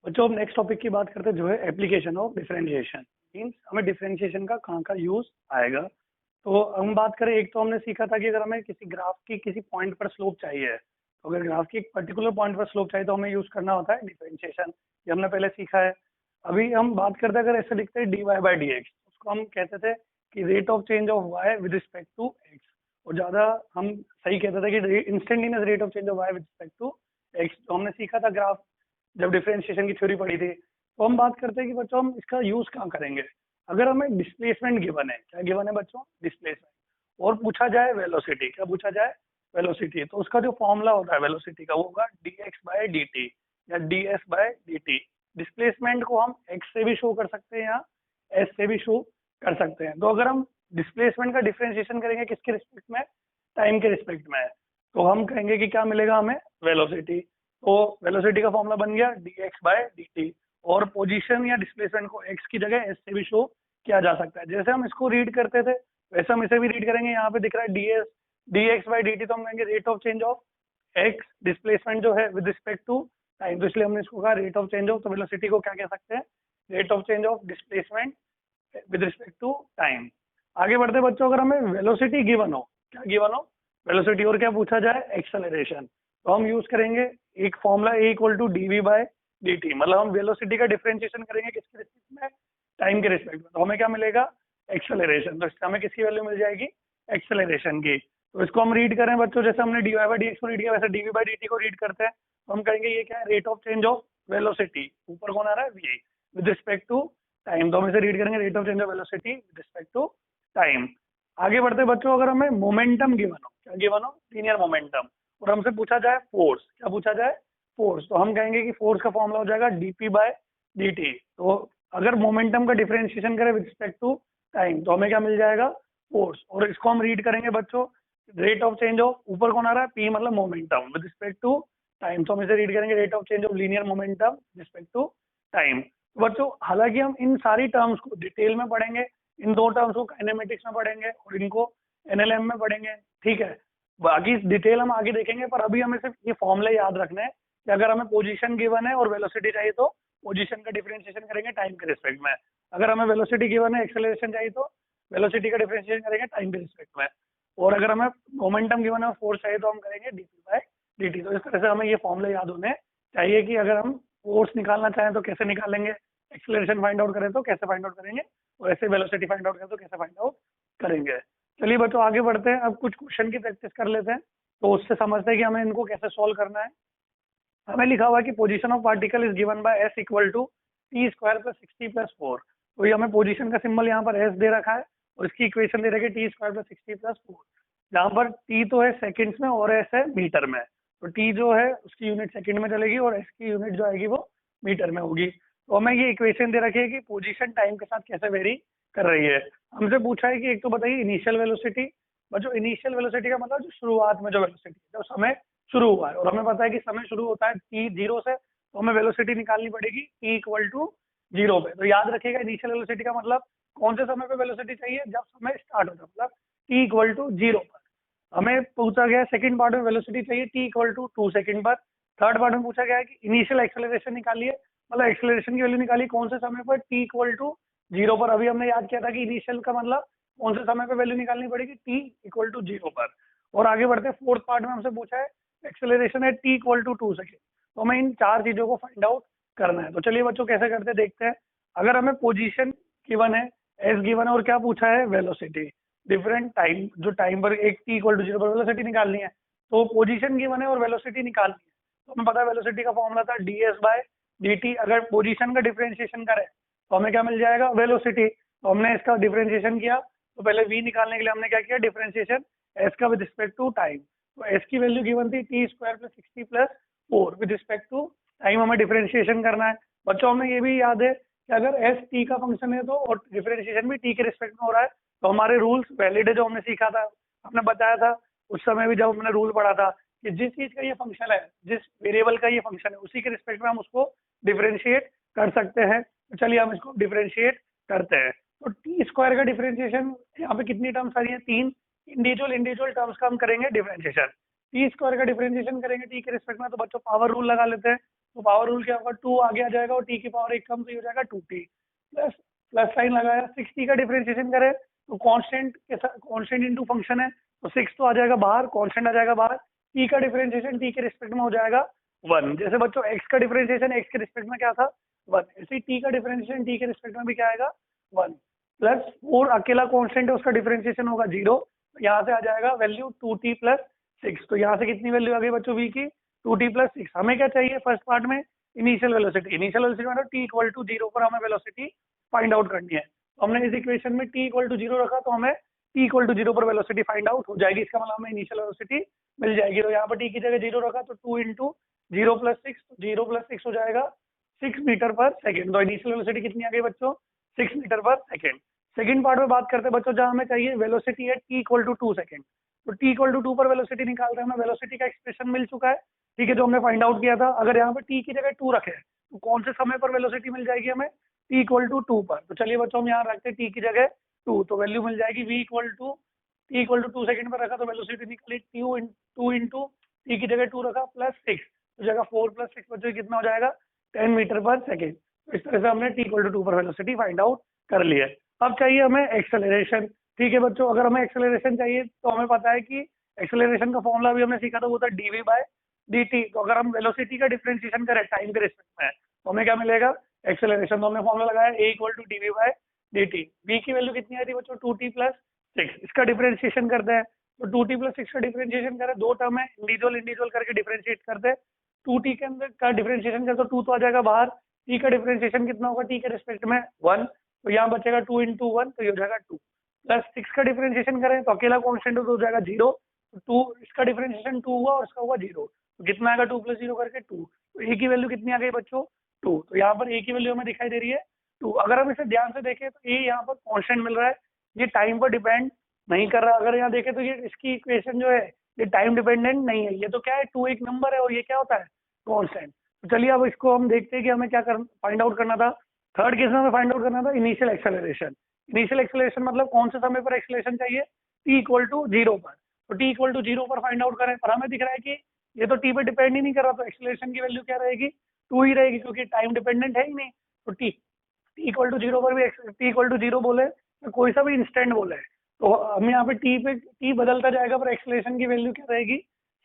बच्चों, हम next topic की बात करते हैं जो है एप्लीकेशन ऑफ डिफरेंशिएशन। मीन्स हमें डिफरेंशिएशन का कहाँ का यूज आएगा। तो हम बात करें, एक तो हमने सीखा था कि अगर हमें किसी ग्राफ की किसी पॉइंट पर स्लोप चाहिए, तो अगर ग्राफ की एक पर्टिकुलर पॉइंट पर स्लोप चाहिए तो हमें यूज करना होता है डिफरेंशिएशन। ये हमने पहले सीखा है। अभी हम बात करते हैं, अगर ऐसे लिखते हैं dy बाई डी एक्स, उसको हम कहते थे कि rate of change of y with respect to x। और ज़्यादा हम सही कहते थे कि instantaneous rate of change of y with respect to x। तो हमने सीखा था ग्राफ जब डिफरेंशिएशन की थ्योरी पढ़ी थी। तो हम बात करते हैं कि बच्चों हम इसका यूज कहाँ करेंगे। अगर हमें डिस्प्लेसमेंट गिवन है, क्या गिवन है बच्चों? डिस्प्लेसमेंट। और पूछा जाए वेलोसिटी, क्या पूछा जाए? वेलोसिटी। तो उसका जो फॉर्मूला होता है वेलोसिटी का वो होगा dx बाय dt या ds बाय dt। डिस्प्लेसमेंट को हम x से भी शो कर सकते हैं या s से भी शो कर सकते हैं। तो अगर हम डिस्प्लेसमेंट का डिफरेंशिएशन करेंगे किसके रिस्पेक्ट में? टाइम के रिस्पेक्ट में। तो हम कहेंगे कि क्या मिलेगा हमें? वेलोसिटी। तो वेलोसिटी का फॉर्मूला बन गया dx बाय dt। और पोजीशन या डिस्प्लेसमेंट को x की जगह s से भी शो किया जा सकता है। जैसे हम इसको रीड करते थे वैसे हम इसे भी रीड करेंगे। यहाँ पे दिख रहा है dx बाई dt, तो हम कहेंगे rate of change of x, displacement जो है विद रिस्पेक्ट टू टाइम। तो इसलिए हमने इसको कहा रेट ऑफ चेंज ऑफ, तो वेलोसिटी को क्या कह सकते हैं? Rate of change of displacement with respect to time. आगे बढ़ते बच्चों, अगर हमें वेलोसिटी गिवन हो, क्या गिवन हो? वेलोसिटी। और क्या पूछा जाए? एक्सेलरेशन। तो हम यूज करेंगे एक formula a equal to d v by d t. मतलब हम वेलोसिटी का डिफरेंशिएशन करेंगे किसके रिस्पेक्ट में? टाइम के रिस्पेक्ट में। तो हमें क्या मिलेगा? एक्सेलरेशन। तो इससे हमें किसकी वैल्यू मिल जाएगी? एक्सेलरेशन की। तो इसको हम रीड करें बच्चों, जैसे हमने d y by d x को रीड किया वैसे डीवी बाई डी टी को रीड करते हैं। तो हम कहेंगे ये क्या है? Rate of change of velocity. ऊपर कौन आ रहा है? V, with respect to time. तो हम इसे रीड करेंगे rate of change of velocity with respect to time. आगे बढ़ते बच्चों, अगर हमें मोमेंटम गिवन हो, क्या गिवन हो? Linear momentum. और हमसे पूछा जाए फोर्स, क्या पूछा जाए? फोर्स। तो हम कहेंगे कि फोर्स का फॉर्मूला हो जाएगा dp बाय dt। तो अगर मोमेंटम का डिफरेंशिएशन करें विद रिस्पेक्ट टू टाइम तो हमें क्या मिल जाएगा? फोर्स। और इसको हम रीड करेंगे बच्चों रेट ऑफ चेंज ऑफ, ऊपर कौन आ रहा है? p मतलब momentum, with respect to time. तो हम इसे रीड करेंगे rate of change of linear momentum respect to time. तो बच्चों, हालांकि हम इन सारी टर्म्स को डिटेल में पढ़ेंगे, इन दो टर्म्स को काइनेमेटिक्स में पढ़ेंगे और इनको एनएलएम में पढ़ेंगे, ठीक है। बाकी डिटेल हम आगे देखेंगे, पर अभी हमें सिर्फ ये फॉर्मूले याद रखना है कि अगर हमें पोजीशन गिवन है और वेलोसिटी चाहिए तो पोजीशन का डिफरेंशिएशन करेंगे टाइम के रिस्पेक्ट में। अगर हमें वेलोसिटी गिवन है, एक्सेलरेशन चाहिए तो वेलोसिटी का डिफरेंशिएशन करेंगे टाइम के रिस्पेक्ट में। और अगर हमें मोमेंटम गिवन है और फोर्स चाहिए तो हम करेंगे डीपी बाय dt। तो इस तरह से हमें ये फॉर्मूले याद होने चाहिए कि अगर हम फोर्स निकालना चाहें तो कैसे निकालेंगे, एक्सेलरेशन फाइंड आउट करें तो कैसे फाइंड आउट करेंगे, और ऐसे वेलोसिटी फाइंड आउट करें तो कैसे फाइंड आउट करेंगे। चलिए बच्चों, आगे बढ़ते हैं। अब कुछ क्वेश्चन की प्रैक्टिस कर लेते हैं, तो उससे समझते हैं कि हमें इनको कैसे सॉल्व करना है। हमें लिखा हुआ है कि position of particle is given by s equal to t square plus 60 plus 4। तो ये हमें पोजीशन का सिंबल यहाँ पर एस दे रखा है और इसकी इक्वेशन दे रखी है टी स्क्वायर प्लस 60 प्लस 4। जहाँ पर टी तो है सेकंड्स में और एस है मीटर में। तो टी जो है उसकी यूनिट सेकंड में चलेगी और एस की यूनिट जो आएगी वो मीटर में होगी। तो हमें ये इक्वेशन दे रखी है कि पोजीशन टाइम के साथ कैसे वेरी कर रही है। हमसे पूछा है कि एक तो बताइए इनिशियल वेलोसिटी। बच्चों, इनिशियल वेलोसिटी का मतलब जो शुरुआत में जो वेलोसिटी, जो समय शुरू हुआ है, और हमें पता है कि समय शुरू होता है टी जीरो से, तो हमें वेलोसिटी निकालनी पड़ेगी टी इक्वल टू जीरो पे। तो याद रखिएगा इनिशियल वेलोसिटी का मतलब कौन से समय पे वेलोसिटी चाहिए? जब समय स्टार्ट होता है, मतलब टी इक्वल टू जीरो पर। हमें पूछा गया है सेकंड पार्ट में वेलोसिटी चाहिए टी इक्वल टू 2 सेकंड पर। थर्ड पार्ट में पूछा गया है कि इनिशियल एक्सेलरेशन निकालिए, मतलब एक्सेलरेशन की वैल्यू निकालिए कौन से समय पर? टी इक्वल टू जीरो पर। अभी हमने याद किया था कि इनिशियल का मतलब कौन से समय पर वैल्यू निकालनी पड़ेगी? टी इक्वल टू जीरो पर। और आगे बढ़ते फोर्थ पार्ट में हमसे पूछा है एक्सेलरेशन है टी इक्वल टू 2 सेकेंड। तो हमें इन चार चीजों को फाइंड आउट करना है। तो चलिए बच्चों कैसे करते हैं देखते हैं। अगर हमें पोजीशन गिवन है, एस गिवन है, और क्या पूछा है? वेलोसिटी। डिफरेंट टाइम, जो टाइम पर एक टी इक्वल टू जीरो पर वेलोसिटी निकालनी है, तो पोजीशन गिवन है और वेलोसिटी निकालनी है। तो हमें पता है वेलोसिटी का फॉर्मूला था d s by D t. अगर पोजीशन का डिफरेंशिएशन करें तो हमें क्या मिल जाएगा? वेलोसिटी। तो हमने इसका डिफरेंशिएशन किया, तो पहले वी निकालने के लिए हमने क्या किया? डिफरेंशिएशन एस का विद रिस्पेक्ट टू टाइम। तो एस की वैल्यू गिवन थी t square plus 60 plus 4 with respect to time. हमें डिफरेंशिएशन करना है। बच्चों, हमें ये भी याद है कि अगर एस टी का फंक्शन है तो और डिफरेंशिएशन भी टी के रिस्पेक्ट में हो रहा है तो हमारे रूल्स वैलिड है, जो हमने सीखा था, हमने बताया था उस समय भी जब हमने रूल पढ़ा था कि जिस चीज का ये फंक्शन है, जिस वेरिएबल का ये फंक्शन है, उसी के रिस्पेक्ट में हम उसको डिफरेंशिएट कर सकते हैं। तो चलिए हम इसको डिफरेंशिएट करते हैं। तो टी स्क्वायर का डिफरेंशिएशन, यहाँ पे कितनी टर्म्स आ रही है? 3 इंडिविजुअल टर्म्स का हम करेंगे डिफरेंशिएशन। टी स्क्वायर का डिफरेंशिएशन करेंगे टी के रिस्पेक्ट में, तो बच्चों पावर रूल लगा लेते हैं। तो पावर रूल क्या होगा, 2 आगे आ जाएगा और टी की पावर 1 कम, तो ये हो जाएगा 2t प्लस प्लस साइन लगाया, 6t का डिफरेंशिएशन करें तो कांस्टेंट के साथ कांस्टेंट इनटू फंक्शन है, तो 6 तो आ जाएगा बाहर, कांस्टेंट आ जाएगा बाहर, t का डिफरेंशिएशन t के रिस्पेक्ट में हो जाएगा 1। जैसे बच्चों x का डिफरेंशिएशन x के रिस्पेक्ट में क्या था 1, ऐसे ही t का डिफरेंशिएशन t के रिस्पेक्ट में भी क्या आएगा 1 प्लस 4 अकेला कांस्टेंट है उसका डिफरेंशिएशन होगा 0, यहाँ से आ जाएगा वैल्यू 2t प्लस 6। तो यहाँ से कितनी वैल्यू आ गई बच्चों v की 2t प्लस 6। हमें क्या चाहिए फर्स्ट पार्ट में इनिशियल वेलोसिटी मतलब t इक्वल टू 0 पर हमें वेलोसिटी फाइंड आउट करनी है। तो हमने इस इक्वेशन में t इक्वल टू 0 रखा तो हमें t इक्वल टू 0 पर वेलोसिटी फाइंड आउट हो जाएगी, इसका मतलब हमें इनिशियल वेलोसिटी मिल जाएगी। तो यहाँ पर t की जगह 0 रखा तो 2 इंटू 0 प्लस 6, 0 प्लस 6 हो जाएगा 6 मीटर पर सेकेंड। तो इनिशियल वेलोसिटी कितनी आ गई बच्चों 6 मीटर पर सेकेंड। सेकंड पार्ट में बात करते हैं बच्चों जहाँ हमें चाहिए वेलोसिटी है t इक्वल टू 2 सेकेंड। तो t इक्वल टू 2 पर वेलोसिटी निकालते हैं, हमें वेलोसिटी का एक्सप्रेशन मिल चुका है, ठीक है, जो हमने फाइंड आउट किया था। अगर यहाँ पर t की जगह 2 रखे तो कौन से समय पर वेलोसिटी मिल जाएगी हमें t इक्वल टू 2 पर। तो चलिए बच्चों हम यहाँ रखते हैं t की जगह 2, तो वैल्यू मिल जाएगी v equal to t equal to 2 second पर रखा तो वेलोसिटी निकली 2 इंटू t की जगह 2 रखा प्लस 6, तो जगह 4 प्लस 6 बच्चों कितना हो जाएगा 10 मीटर पर सेकेंड। तो इस तरह से हमने t इक्वल टू 2 पर वेलोसिटी फाइंड आउट कर लिया। अब चाहिए हमें एक्सेलरेशन, ठीक है बच्चों। अगर हमें एक्सेलरेशन चाहिए तो हमें पता है कि एक्सेलरेशन का फॉर्मूला भी हमने सीखा था, वो था dv बाय dt। तो अगर हम वेलोसिटी का डिफरेंशिएशन करें टाइम के रिस्पेक्ट में तो हमें क्या मिलेगा एक्सेलरेशन। तो हमने फॉर्मूला लगाया a equal to dv by dt। v की वैल्यू कितनी आई थी बच्चों 2t प्लस 6, इसका डिफरेंशिएशन करते हैं तो 2t प्लस 6 का डिफरेंशिएशन करें, दो टर्म है इंडिविजुअल इंडिविजुअल करके डिफरेंशिएट करते हैं। 2t के अंदर का डिफरेंशिएशन करें तो 2 तो आ जाएगा बाहर, t का डिफरेंशिएशन कितना होगा t के रिस्पेक्ट में 1, तो यहाँ बचेगा 2 इंटू 1, तो ये हो जाएगा 2 प्लस 6 का डिफरेंशिएशन करें तो अकेला कॉन्स्टेंट हो जाएगा 0, तो 2 इसका डिफरेंशिएशन 2 हुआ और इसका हुआ 0, तो कितना आएगा 2 प्लस 0 करके 2। तो a की वैल्यू कितनी आ गई बच्चों 2, तो यहाँ पर a की वैल्यू हमें दिखाई दे रही है 2। अगर हम इसे ध्यान से देखें तो a यहाँ पर कॉन्स्टेंट मिल रहा है, ये टाइम पर डिपेंड नहीं कर रहा। अगर यहाँ देखें तो ये इसकी इक्वेशन जो है ये टाइम डिपेंडेंट नहीं है, ये तो क्या है 2 एक नंबर है और ये क्या होता है कॉन्स्टेंट। तो चलिए अब इसको हम देखते हैं कि हमें क्या फाइंड आउट करना था। थर्ड केस में हमें फाइंड आउट करना था इनिशियल एक्सेलरेशन। इनिशियल एक्सेलरेशन मतलब कौन से समय पर एक्सेलरेशन चाहिए t इक्वल टू 0 पर। तो t इक्वल टू 0 पर फाइंड आउट करें, पर हमें दिख रहा है कि ये तो t पे डिपेंड ही नहीं कर रहा, तो एक्सेलरेशन की वैल्यू क्या रहेगी 2 ही रहेगी, क्योंकि टाइम डिपेंडेंट है ही नहीं। तो t इक्वल टू 0 पर भी t इक्वल टू 0 बोले तो कोई सा भी इंस्टेंट बोले तो हम यहाँ पे t बदलता जाएगा पर एक्सेलरेशन की वैल्यू क्या रहेगी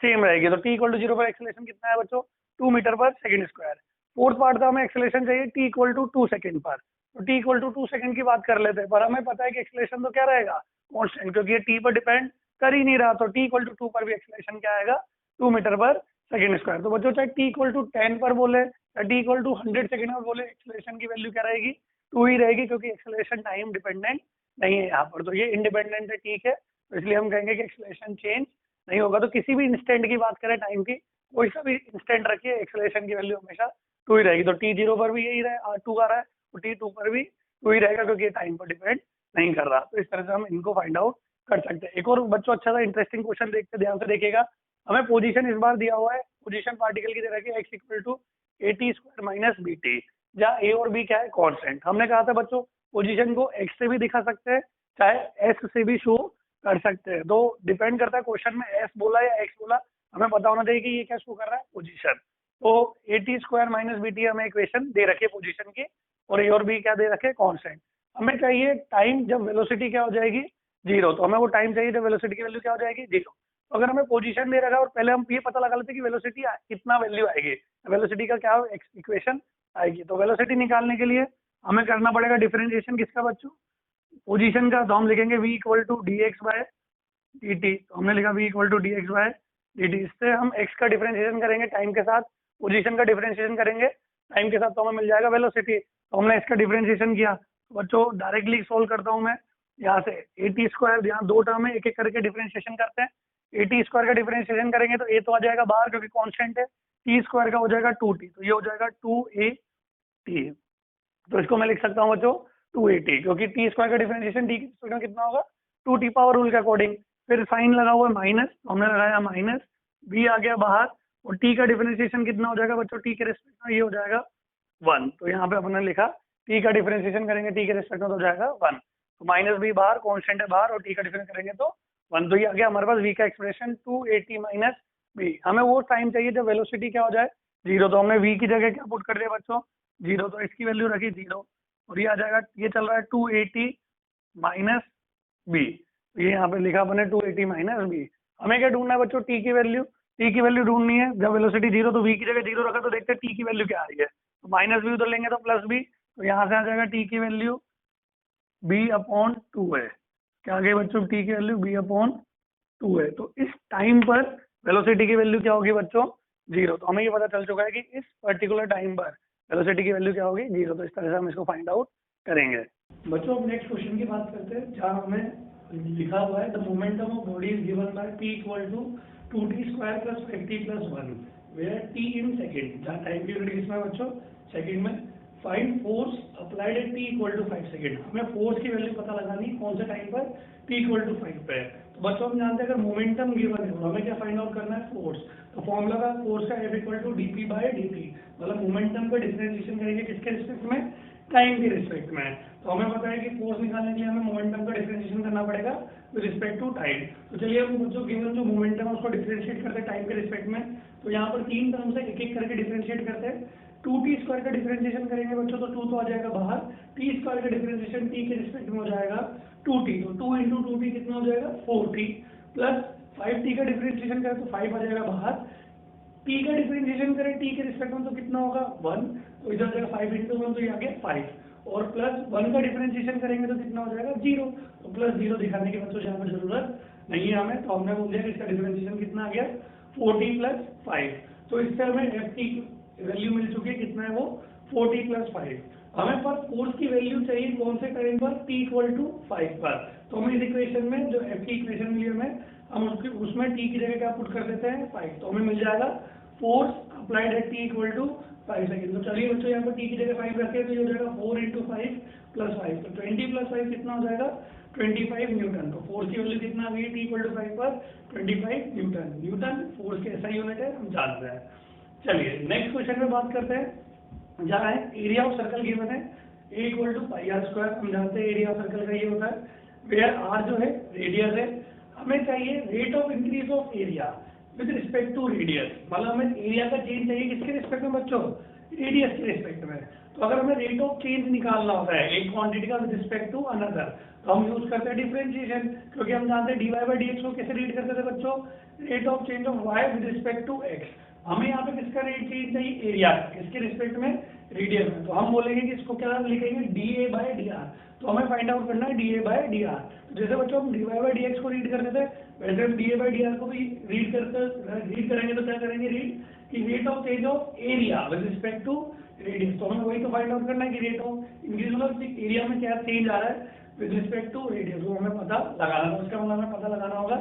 सेम रहेगी। तो t इक्वल टू 0 पर एक्सेलरेशन कितना है बच्चों 2 मीटर पर सेकंड स्क्वायर। फोर्थ पार्ट था हमें एक्सेलरेशन चाहिए t इक्वल टू 2 सेकंड पर, तो t इक्वल टू 2 सेकंड की बात कर लेते हैं, पर हमें पता है कि एक्सेलरेशन तो क्या रहेगा कांस्टेंट, क्योंकि ये t पर डिपेंड कर ही नहीं रहा। तो t इक्वल टू 2 पर भी एक्सेलरेशन क्या आएगा 2 मीटर पर सेकंड स्क्वायर। तो बच्चों चाहे t इक्वल टू 10 पर बोले या t इक्वल टू 100 सेकंड पर बोले एक्सेलरेशन की वैल्यू क्या रहेगी 2 ही रहेगी, क्योंकि एक्सेलरेशन टाइम डिपेंडेंट नहीं है यहाँ पर। तो ये इंडिपेंडेंट है, ठीक है, तो इसलिए हम कहेंगे कि एक्सेलरेशन चेंज नहीं होगा। तो किसी भी इंस्टेंट की बात करें टाइम की, कोई सा भी इंस्टेंट रखिए एक्सेलरेशन की वैल्यू हमेशा 2 ही रहेगी। तो t0 पर भी यही रहे 2 आ रहा है, तो t2 पर भी 2 ही रहेगा, क्योंकि ये टाइम पर डिपेंड नहीं कर रहा। तो इस तरह से हम इनको फाइंड आउट कर सकते हैं। एक और बच्चों अच्छा सा इंटरेस्टिंग क्वेश्चन देखते ध्यान से देखिएगा। हमें पोजीशन इस बार दिया हुआ है, पोजीशन पार्टिकल की तरह के x equal to at square minus bt, जहाँ a और b क्या है कांस्टेंट। हमने कहा था बच्चों पोजीशन को x से भी दिखा सकते हैं चाहे s से भी शो कर सकते हैं, तो डिपेंड करता है क्वेश्चन में s बोला या x बोला, हमें पता होना चाहिए कि ये क्या शो कर रहा है पोजीशन। तो at स्क्वायर माइनस bt हमें इक्वेशन दे रखी है पोजीशन की, और a और b क्या दे रखे कांस्टेंट। हमें चाहिए टाइम जब वेलोसिटी क्या हो जाएगी 0, तो हमें वो टाइम चाहिए जब वेलोसिटी की वैल्यू क्या हो जाएगी 0। तो अगर हमें पोजीशन दे रखा है और पहले हम ये पता लगा लेते हैं कि वेलोसिटी कितना वैल्यू आएगी, वेलोसिटी का क्या इक्वेशन आएगी। तो वेलोसिटी निकालने के लिए हमें करना पड़ेगा डिफरेंशिएशन किसका बच्चों पोजीशन का। तो हम लिखेंगे v equal to d x by D T. तो हमने लिखा v equal to d x by D t. इससे हम x का डिफरेंशिएशन करेंगे टाइम के साथ, पोजीशन का डिफरेंशिएशन करेंगे टाइम के साथ, तो हमें मिल जाएगा वेलोसिटी। तो हमने इसका डिफरेंशिएशन किया, तो बच्चों डायरेक्टली सोल्व करता हूँ मैं यहाँ से at स्क्वायर, यहाँ दो टर्म है एक एक करके डिफरेंशिएशन करते हैं। at स्क्वायर का डिफरेंशिएशन करेंगे तो a तो आ जाएगा बाहर क्योंकि कांस्टेंट है, t स्क्वायर का हो जाएगा 2t, तो ये हो जाएगा 2at। तो इसको मैं लिख सकता हूँ बच्चों 280, क्योंकि टी स्क्वायर का डिफरेंशिएशन टी की कितना होगा 2t पावर रूल के अकॉर्डिंग। फिर साइन लगा हुआ है माइनस, तो हमने लगाया माइनस, b आ गया बाहर, और t का डिफरेंशिएशन कितना हो जाएगा बच्चों t के रिस्पेक्ट में, ये हो जाएगा 1। तो यहाँ पे अपने लिखा t का डिफरेंशिएशन करेंगे t के रिस्पेक्ट में तो हो जाएगा 1, तो माइनस b बाहर, कॉन्स्टेंट है बाहर, और t का डिफरेंस करेंगे तो 1। तो ये आ गया हमारे पास v का एक्सप्रेशन 280 माइनस b। हमें वो टाइम चाहिए जब वेलोसिटी क्या हो जाए जीरो, तो हमने v की जगह क्या पुट कर दिया बच्चों, जीरो, तो इसकी वैल्यू रखी जीरो, और ये आ जाएगा, ये चल रहा है 280 माइनस बी, ये यहाँ पे लिखा अपने 280 माइनस बी। हमें क्या ढूंढना है बच्चों, टी की वैल्यू, टी की वैल्यू ढूंढनी है। जब वेलोसिटी जीरो तो v की जगह जीरो रखा, तो देखते हैं टी की वैल्यू क्या आ रही है, तो माइनस बी उधर लेंगे तो प्लस बी, तो यहाँ से आ जाएगा टी की वैल्यू बी अपॉन टू है। क्या आ गई बच्चों, टी की वैल्यू बी अपॉन टू है। तो इस टाइम पर वेलोसिटी की वैल्यू क्या होगी बच्चों, जीरो। तो हमें ये पता चल चुका है कि इस पर्टिकुलर टाइम पर वेलोसिटी की वैल्यू क्या होगी, जीरो। तो इस तरह से हम इसको फाइंड आउट करेंगे। बच्चों अब नेक्स्ट क्वेश्चन की बात करते हैं, जहाँ हमें लिखा हुआ है the momentum of body is given by p equal to 2t square plus 5t plus 1 where t in second, जहाँ टाइम की यूनिट किसमें बच्चों, सेकेंड में। Find force applied at t equal to 5 second. हमें फोर्स की वैल्यू पता लगानी कौन से टाइम पर, t इक्वल टू 5 पे है। तो बच्चों हम जानते हैं अगर मोमेंटम गिवन है, हमें क्या फाइंड आउट करना है, फोर्स। तो फॉर्मूला का फोर्स का F equal to dp by dt, मतलब मोमेंटम का डिफरेंशिएशन करेंगे किसके रिस्पेक्ट में, टाइम के रिस्पेक्ट में। तो हमें पता है कि फोर्स निकालने के लिए हमें मोमेंटम का डिफरेंशिएशन करना पड़ेगा विद रिस्पेक्ट टू टाइम। तो चलिए हम बच्चों गिवन जो मोमेंटम है उसको डिफरेंशिएट करते हैं टाइम के रिस्पेक्ट में। तो यहाँ पर तीन टर्म से एक एक करके डिफरेंशिएट करते हैं। 2t स्क्वायर का डिफरेंशिएशन करेंगे बच्चों, तो 2 तो आ जाएगा बाहर, t स्क्वायर का डिफरेंशिएशन t के रिस्पेक्ट में हो जाएगा 2t, तो 2 इंटू 2t कितना हो जाएगा 4t, प्लस 5t का डिफरेंशिएशन करें तो 5 आ जाएगा बाहर, t का डिफरेंशिएशन करें t के रिस्पेक्ट में तो कितना होगा 1, तो इधर जाएगा 5 इंटू 1, तो ये आ गया 5, और प्लस 1 का डिफरेंशिएशन करेंगे तो कितना हो जाएगा 0, तो प्लस 0 दिखाने की बच्चों यहाँ पर जरूरत नहीं है हमें, तो हमने बोल दिया कि इसका डिफरेंशिएशन कितना आ गया 40 प्लस 5। तो इससे हमें एफ टी वैल्यू मिल चुकी है, कितना है वो 40 प्लस 5। हमें पर फोर्स की वैल्यू चाहिए कौन से टाइम पर, t इक्वल टू 5 पर। तो हमें इस इक्वेशन में जो एफ की इक्वेशन मिली हमें, हम उसमें t की जगह क्या पुट कर देते हैं 5, तो हमें मिल जाएगा force applied at t equal to 5 second. तो चलिए बच्चों यहाँ पर t की जगह 5 रखे, तो ये हो जाएगा 4 इंटू 5 प्लस 5, तो 20 प्लस 5 कितना हो जाएगा 25 न्यूटन। तो फोर्स की वैल्यू कितना आ गई t इक्वल टू 5 पर 25 न्यूटन। न्यूटन फोर्स की ऐसा यूनिट है, हम जानते हैं। चलिए नेक्स्ट क्वेश्चन में बात करते हैं, जहाँ है एरिया ऑफ सर्कल गिवन है a equal to pi r square. हम जानते हैं एरिया ऑफ सर्कल का ये होता है वेयर r जो है रेडियस है। हमें चाहिए rate of increase of area with respect to radius, मतलब हमें एरिया का चेंज चाहिए किसके रिस्पेक्ट में बच्चों, रेडियस के रिस्पेक्ट में। तो अगर हमें रेट ऑफ चेंज निकालना होता है एक क्वांटिटी का विद रिस्पेक्ट टू अनदर, तो हम यूज करते हैं डिफरेंशिएशन, क्योंकि हम जानते हैं dy बाई dx को कैसे रीड करते थे बच्चों, rate of change of y with respect to x। हमें यहाँ पे किसका रेट चेंज चाहिए, एरिया, किसके रिस्पेक्ट में, रेडियस में। तो हम बोलेंगे कि इसको क्या लिखेंगे dA बाय dr। तो हमें फाइंड आउट करना है dA बाय dr। तो जैसे बच्चों हम dy बाय dx को रीड करते थे, वैसे हम dA बाय dr को भी रीड करेंगे। तो क्या करेंगे रीड, कि rate of change of area with respect to radius. तो हमें वही तो फाइंड आउट करना है कि रेट ऑफ इंक्रीज, मतलब एरिया में क्या चेंज आ रहा है विद रिस्पेक्ट टू रेडियस, वो हमें पता लगाना है। उसका मतलब हमें पता लगाना होगा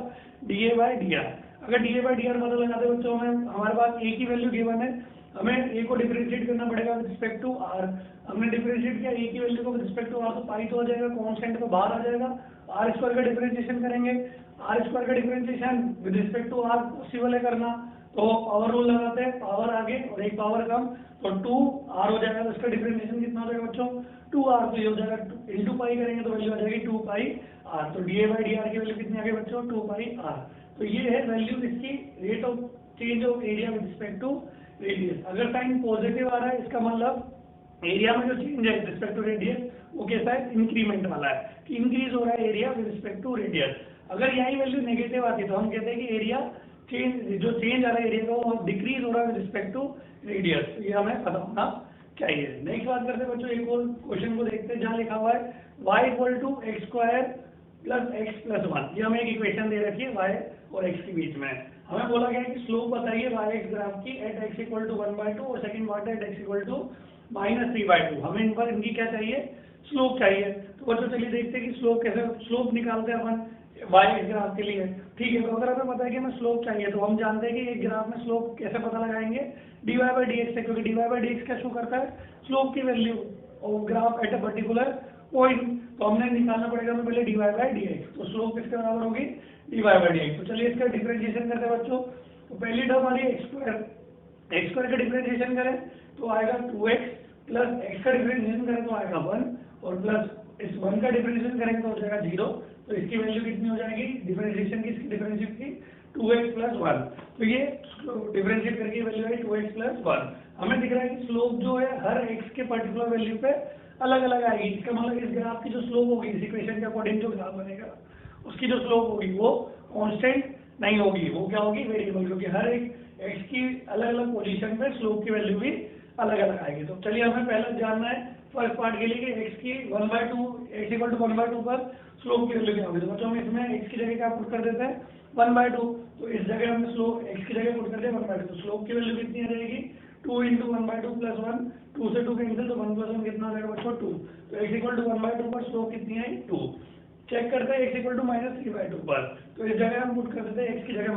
dA बाय dr। अगर dA बाय dr पता लगाते हैं बच्चों, हमें हमारे पास a की वैल्यू गिवन है, हमें a को डिफरेंशिएट करना पड़ेगा विद रिस्पेक्ट टू r। हमने डिफरेंशिएट किया a की वैल्यू को विद रिस्पेक्ट टू r, तो पाई तो हो जाएगा कांस्टेंट, तो बाहर आ जाएगा। r स्क्वायर का डिफरेंशिएशन करेंगे, r स्क्वायर का differentiation with respect to r possible है करना, तो पावर रूल लगाते हैं, पावर आगे और एक पावर कम, तो 2r हो जाएगा। तो इसका डिफरेंशिएशन कितना हो जाएगा बच्चों 2r, तो ये हो जाएगा इंटू पाई करेंगे तो वैल्यू आ जाएगी 2 पाई r। तो dA बाई dr की वैल्यू कितनी आ गई बच्चों 2 पाई r। तो ये है वैल्यू इसकी rate of change of area with respect to radius. अगर साइन पॉजिटिव आ रहा है, इसका मतलब एरिया में जो चेंज है विद रिस्पेक्ट टू रेडियस वो कैसा है, इंक्रीमेंट वाला है, कि इंक्रीज हो रहा है area with respect to radius. अगर यही वैल्यू नेगेटिव आती है तो हम कहते हैं कि एरिया चेंज, जो चेंज आ रहा है एरिया का वो डिक्रीज हो रहा है विद रिस्पेक्ट टू रेडियस। ये हमें पता होना चाहिए। नेक्स्ट बात करते हैं बच्चों, एक और क्वेश्चन को देखते हैं, जहाँ लिखा हुआ है y equal to x square plus x plus 1। ये हमें एक इक्वेशन दे रखी है y और x के बीच में। हमें बोला गया है कि स्लोप बताइए y एक्स ग्राफ की एट x इक्वल टू 1/2 और second part at x equal to -3/2। हमें इन पर इनकी क्या चाहिए, स्लोप चाहिए। तो बच्चों चलिए देखते हैं कि स्लोप कैसे, स्लोप निकालते हैं अपन y एक्स ग्राफ के लिए। ठीक है, तो अगर हमें पता है कि हमें स्लोप चाहिए, तो हम जानते हैं कि एक ग्राफ में स्लोप कैसे पता लगाएंगे, dy बाई dx से, क्योंकि dy बाई dx क्या शो करता है, स्लोप की वैल्यू और graph at a particular point. तो हमने निकालना पड़ेगा हमें पहले dy बाई dx। तो स्लोप किसके बराबर होगी, dy बाई dx। तो चलिए इसका डिफरेंशिएशन करते हैं बच्चों। तो पहली टर्म आ रही है एक्स स्क्वायर का डिफरेंशिएशन करें तो आएगा 2x, प्लस x का डिफरेंशिएशन करें तो आएगा 1, और प्लस इस 1 का डिफरेंशिएशन करेंगे तो हो जाएगा 0। तो इसकी वैल्यू कितनी हो जाएगी, डिफरेंशिएशन की, इसकी डिफरेंशिएशन की 2x प्लस 1। तो ये डिफरेंशिएट करके वैल्यू है 2x प्लस 1। हमें दिख रहा है कि स्लोप जो है हर x के पर्टिकुलर वैल्यू पे अलग अलग आएगी। इसका मतलब इस ग्राफ की जो स्लोप होगी, इस इक्वेशन के अकॉर्डिंग जो ग्राफ बनेगा उसकी जो स्लोप होगी वो कांस्टेंट नहीं होगी, वो क्या होगी, वेरिएबल, क्योंकि हर एक x की अलग अलग पोजीशन पे स्लोप की वैल्यू भी अलग अलग आएगी। तो चलिए हमें पहले जानना है फर्स्ट पार्ट के लिए कि x की 1/2 x इक्वल टू 1/2 पर स्लोप की वैल्यू क्या होगी। तो बच्चों हम इसमें x की जगह क्या पुट कर देते हैं 1/2, तो इस जगह हमने स्लोप x की जगह पुट कर दिया 1/2, तो स्लोप की वैल्यू कितनी आ जाएगी 2 × 1/2 प्लस 1, 2 से 2 कैंसिल, तो 1 प्लस 1 कितना आ जाएगा बच्चों 2। तो x इक्वल टू 1/2 पर स्लोप कितनी आई 2। चेक करते हैं x इक्वल टू -3/2 पर, तो इस जगह हम पुट कर देते हैं x की जगह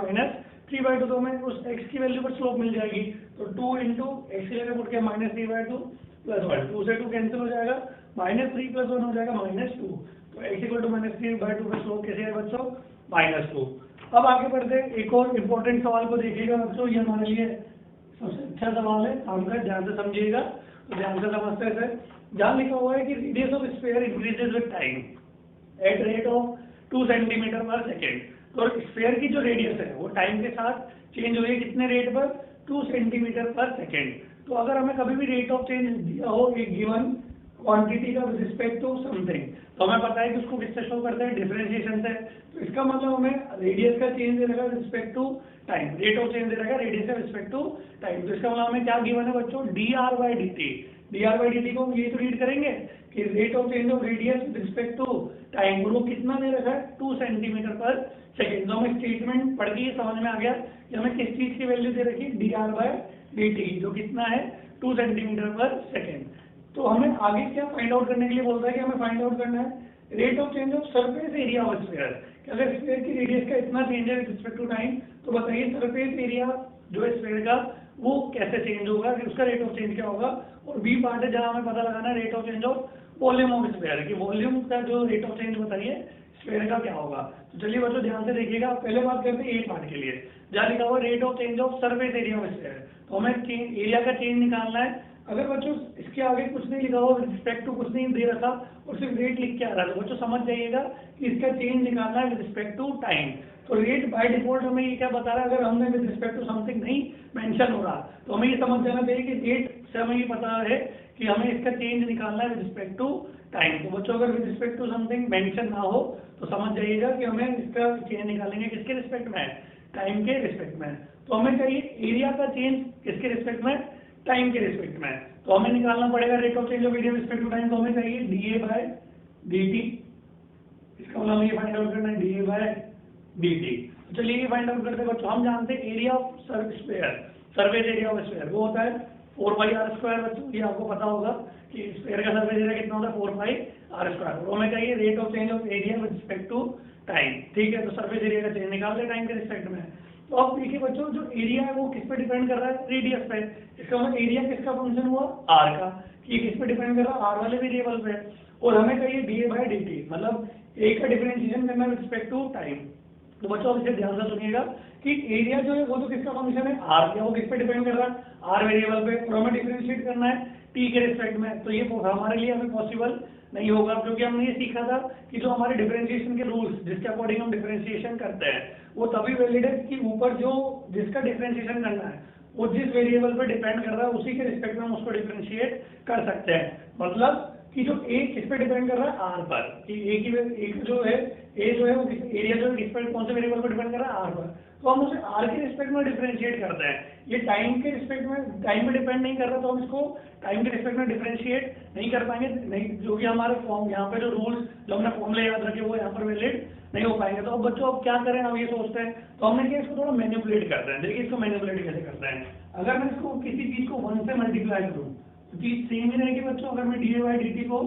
-3/2, तो हमें उस x की वैल्यू पर स्लोप मिल जाएगी। तो 2 × x की जगह पुट के -3/2 प्लस 1, 2 से 2 कैंसिल हो जाएगा, -3 प्लस 1 हो जाएगा -2। तो x इक्वल टू -3/2 पर स्लोप कैसे है बच्चों -2। अब आगे बढ़ते हैं, एक और इम्पोर्टेंट सवाल को देखिएगा बच्चों, ये हमारे लिए सबसे अच्छा सवाल है, हम ध्यान से समझिएगा। तो ध्यान से समझते हैं, जहाँ लिखा हुआ है कि radius of sphere increases with time at rate of 2 centimetre पर सेकेंड। तो स्फीयर की जो रेडियस है वो टाइम के साथ चेंज हो रही है, कितने रेट पर 2 सेंटीमीटर पर सेकेंड। तो अगर हमें कभी भी रेट ऑफ चेंज दिया हो एक गिवन क्वांटिटी का विद रिस्पेक्ट टू समथिंग, तो हमें पता है कि उसको किससे शो करते हैं, डिफरेंशिएशन से। तो इसका मतलब हमें रेडियस का चेंज दे रखा है with respect to time, rate of change दे रखा है रेडियस का रिस्पेक्ट टू टाइम। तो इसका मतलब हमें क्या गिवन है बच्चों, dr/dt। dr/dt को हम ये तो रीड करेंगे कि rate of change of radius with respect to time, और वो कितना दे रखा है 2 सेंटीमीटर पर सेकेंड। तो हमें स्टेटमेंट पढ़ के समझ में आ गया कि हमें किस चीज की वैल्यू दे रखी है, dr/dt, जो कितना है 2 सेंटीमीटर पर सेकेंड। तो हमें आगे क्या फाइंड आउट करने के लिए बोलता है कि हमें फाइंड आउट करना है rate of change of surface area of sphere. अगर स्फीयर की रेडियस का इतना चेंज है विद रिस्पेक्ट टू टाइम, तो बताइए सरफेस एरिया जो है स्फीयर का वो कैसे चेंज होगा, कि उसका रेट ऑफ चेंज क्या होगा। और बी पार्ट है जहां हमें पता लगाना है rate of change of volume of sphere, कि वॉल्यूम का जो रेट ऑफ चेंज बताइए स्फीयर का क्या होगा। तो चलिए बच्चों ध्यान से देखिएगा, पहले बात करते हैं ए पार्ट के लिए, जहाँ लिखा हुआ rate of change of surface area of sphere. तो हमें एरिया का चेंज निकालना है। अगर बच्चों इसके आगे कुछ नहीं लिखा हुआ, रिस्पेक्ट टू कुछ नहीं दे रखा और सिर्फ रेट लिख के आ रहा है, तो बच्चों समझ जाइएगा कि इसका चेंज निकालना है विद रिस्पेक्ट टू टाइम। तो रेट बाय डिफॉल्ट हमें ये क्या बता रहा है, अगर हमने विद रिस्पेक्ट टू समथिंग नहीं मेंशन हो रहा, तो हमें ये समझ जाना चाहिए कि रेट से हमें ये पता है कि हमें इसका चेंज निकालना है विद रिस्पेक्ट टू टाइम। तो बच्चों अगर with respect to something mention ना हो तो समझ जाइएगा कि हमें इसका चेंज निकालेंगे किसके रिस्पेक्ट में, टाइम के रिस्पेक्ट में। तो हमें चाहिए एरिया का चेंज किसके रिस्पेक्ट में, टाइम के रिस्पेक्ट में। तो हमें निकालना पड़ेगा rate of change of area respect to time, तो हमें चाहिए dA/dt। इसका मतलब हमें ये फाइंड आउट करना है dA/dt। तो चलिए ये फाइंड आउट करते हैं बच्चों। हम जानते हैं area of surface area of sphere वो होता है 4πr²। बच्चों ये आपको पता होगा कि स्फीयर का सरफेस एरिया कितना होता है 4πr²। तो हमें चाहिए rate of change of area with respect to time, ठीक है। तो सरफेस एरिया का चेंज निकालते हैं टाइम के रिस्पेक्ट में। तो अब देखिए बच्चों, जो एरिया है वो किस पे डिपेंड कर रहा है, रेडियस पे। इसका मतलब एरिया किसका फंक्शन हुआ, आर का, कि किस पे डिपेंड कर रहा है, आर वाले वेरिएबल पे। और हमें चाहिए dA/dt, मतलब ए का डिफरेंशिएशन करना विद रिस्पेक्ट टू टाइम। तो बच्चों इसे ध्यान से सुनिएगा कि एरिया जो है वो तो किसका फंक्शन है, आर का, वो किस पे डिपेंड कर रहा है, आर वेरिएबल पे। और हमें डिफरेंशिएट करना है टी के रिस्पेक्ट में। तो ये हमारे लिए हमें पॉसिबल नहीं होगा, क्योंकि हमने ये सीखा था कि जो हमारे डिफरेंशिएशन के रूल्स जिसके अकॉर्डिंग हम डिफरेंशिएशन करते हैं वो तभी वैलिड है कि ऊपर जो जिसका डिफरेंशिएशन करना है वो जिस वेरिएबल पर डिपेंड कर रहा है उसी के रिस्पेक्ट में हम उसको डिफरेंशिएट कर सकते हैं। मतलब कि जो ए किस पे डिपेंड कर रहा है, आर पर, कि ए जो है ए जो है वो एरिया जो है किस पर, कौन से वेरिएबल पर डिपेंड कर रहा है, आर पर। तो हम उसे आर के रिस्पेक्ट में डिफरेंशिएट करते हैं। ये टाइम के रिस्पेक्ट में, टाइम पे डिपेंड नहीं कर रहा, तो हम इसको टाइम के रिस्पेक्ट में डिफरेंशिएट नहीं कर पाएंगे, नहीं, जो कि हमारे फॉर्म यहाँ पे जो रूल्स जो हमने फॉर्मूले याद रखे वो यहाँ पर वैलिड नहीं हो पाएंगे। तो अब बच्चों अब क्या करें, हम ये सोचते हैं, तो हमने क्या इसको थोड़ा मैनिपुलेट करते हैं। देखिए इसको मैनिपुलेट कैसे करते हैं। अगर मैं इसको किसी चीज को 1 से मल्टीप्लाई करूँ तो चीज सेम ही रहेगी बच्चों। अगर मैं dA/dt को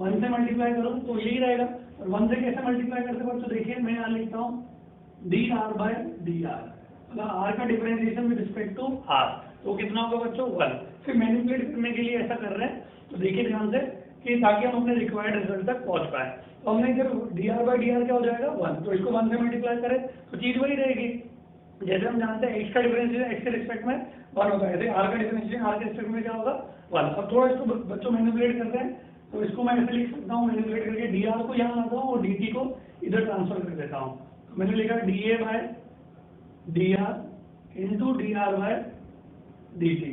1 से मल्टीप्लाई करूँ तो यही रहेगा। और 1 से कैसे मल्टीप्लाई करते हैं बच्चों, देखिए मैं यहाँ लिखता हूँ dr/dr, मतलब r का differentiation with respect to r, तो कितना होगा बच्चों 1। फिर मैनिपुलेट करने के लिए ऐसा कर रहे हैं, तो देखिए ध्यान से, कि ताकि हम अपने रिक्वायर्ड रिजल्ट तक पहुंच पाए। तो हमने इधर dr/dr क्या हो जाएगा 1, तो इसको 1 से मल्टीप्लाई करें तो चीज वही रहेगी। जैसे हम जानते हैं x का डिफरेंशिएशन x के रिस्पेक्ट में 1 होता है, r का डिफरेंशिएशन r के रिस्पेक्ट में क्या होगा 1। अब थोड़ा इसको बच्चों मैनिपुलेट करते हैं, तो इसको मैं ऐसे लिख सकता हूँ, मैनिपुलेट करके dr को यहाँ लाता हूँ और dt को इधर ट्रांसफर कर देता हूँ। तो मैंने लिखा dA/dt d r into d r by D T,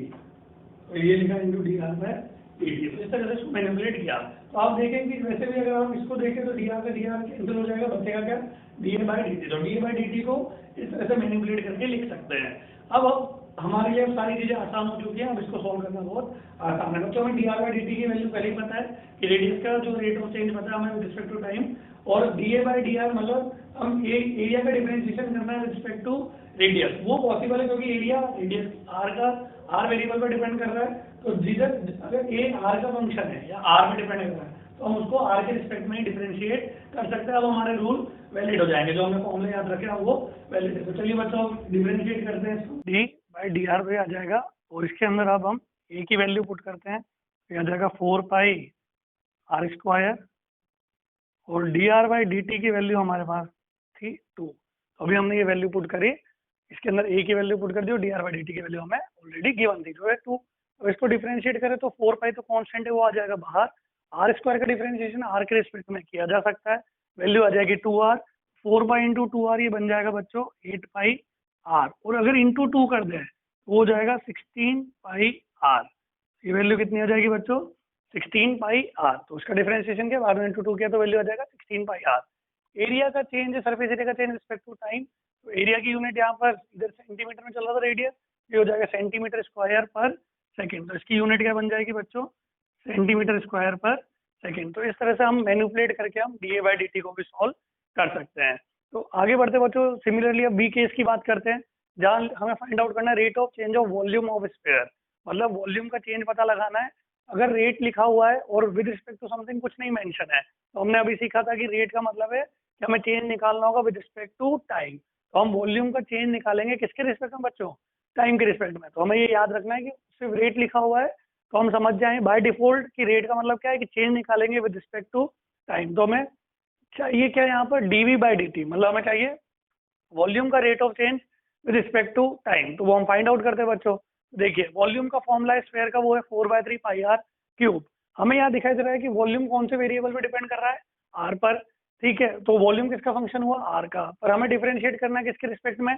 तो ये लिखा into d r by D T. तो इस तरह से इसको मैनिपुलेट किया। तो आप देखें कि वैसे भी अगर हम इसको देखें तो डी आर का डी आर कैंसिल हो जाएगा, बचेगा क्या, D A by D T. तो D A by D T को इस तरह से मैनिपुलेट करके लिख सकते हैं। अब हमारे लिए सारी चीजें आसान हो चुकी हैं, अब इसको सॉल्व करना बहुत आसान है। बच्चों हमें d r by D t की वैल्यू पहले ही पता है कि रेडियस का जो रेट ऑफ चेंज पता है हमें विद रिस्पेक्ट टू टाइम, और d A by d r मतलब हम एरिया का डिफरेंशिएशन करना है विद रिस्पेक्ट टू रेडियस। वो पॉसिबल है क्योंकि एरिया रेडियस आर का आर वेरिएबल पर डिपेंड कर रहा है। तो जिधर अगर ए आर का फंक्शन है या आर पे डिपेंड कर रहा है तो हम उसको आर के रिस्पेक्ट में ही डिफरेंशिएट कर सकते हैं। अब हमारे रूल वैलिड हो जाएंगे, जो हमने फॉर्मूला याद रखे हैं वो वैलिड है। तो चलिए बच्चों डिफरेंशिएट करते हैं इसको। डी बाई डी आर पे आ जाएगा, और इसके अंदर अब हम ए की वैल्यू पुट करते हैं, तो आ जाएगा 4 पाई आर स्क्वायर, और D r by d t की वैल्यू हमारे पास थी 2। तो अभी हमने ये वैल्यू पुट करी, इसके अंदर ए की वैल्यू पुट कर दी और D r by d t की वैल्यू हमें ऑलरेडी गिवन थी जो है 2। तो इसको डिफरेंशिएट करें तो 4 पाई तो कांस्टेंट है, वो आ जाएगा बाहर। आर स्क्वायर का डिफरेंशिएशन आर के रिस्पेक्ट में किया जा सकता है, वैल्यू आ जाएगी 2r। 4 पाई इंटू 2r ये बन जाएगा बच्चों 8 पाई r, और अगर इंटू 2 कर दें तो हो जाएगा 16 पाई r। ये वैल्यू कितनी हो जाएगी बच्चों 16 पाई r। तो उसका डिफरेंशिएशन के बाद में इंटू 2 किया तो वैल्यू आ जाएगा 16 पाई r। एरिया का चेंज है, सरफेस एरिया का चेंज रिस्पेक्ट टू टाइम। तो एरिया की यूनिट यहाँ पर इधर सेंटीमीटर में चल रहा था रेडियस, ये हो जाएगा सेंटीमीटर स्क्वायर पर सेकेंड। तो इसकी यूनिट क्या बन जाएगी बच्चों सेंटीमीटर स्क्वायर पर सेकेंड। तो इस तरह से हम मैनिपुलेट करके हम D A by d T को भी सॉल्व कर सकते हैं। तो आगे बढ़ते बच्चों सिमिलरली अब बी केस की बात करते हैं, जहाँ हमें फाइंड आउट करना है rate of change of volume of sphere, मतलब वॉल्यूम का चेंज पता लगाना है। अगर रेट लिखा हुआ है और विद रिस्पेक्ट टू समथिंग कुछ नहीं मेंशन है, तो हमने अभी सीखा था कि रेट का मतलब है कि हमें चेंज निकालना होगा विद रिस्पेक्ट टू टाइम। तो हम वॉल्यूम का चेंज निकालेंगे किसके रिस्पेक्ट में बच्चों, टाइम के रिस्पेक्ट में। तो हमें ये याद रखना है कि सिर्फ रेट लिखा हुआ है तो हम समझ जाएं बाय डिफॉल्ट कि रेट का मतलब क्या है कि चेंज निकालेंगे विद रिस्पेक्ट टू टाइम। तो हमें चाहिए क्या यहाँ पर डीवी बाई डी टी, मतलब हमें चाहिए वॉल्यूम का rate of change with respect to time. तो वो हम फाइंड आउट करते हैं बच्चों। देखिए वॉल्यूम का फॉर्मूला स्फीयर का वो है 4/3 पाई आर क्यूब। हमें यहाँ दिखाई दे रहा है कि वॉल्यूम कौन से वेरिएबल पे डिपेंड कर रहा है, आर पर, ठीक है। तो वॉल्यूम किसका फंक्शन हुआ, आर का, पर हमें डिफरेंशिएट करना है किसके रिस्पेक्ट में,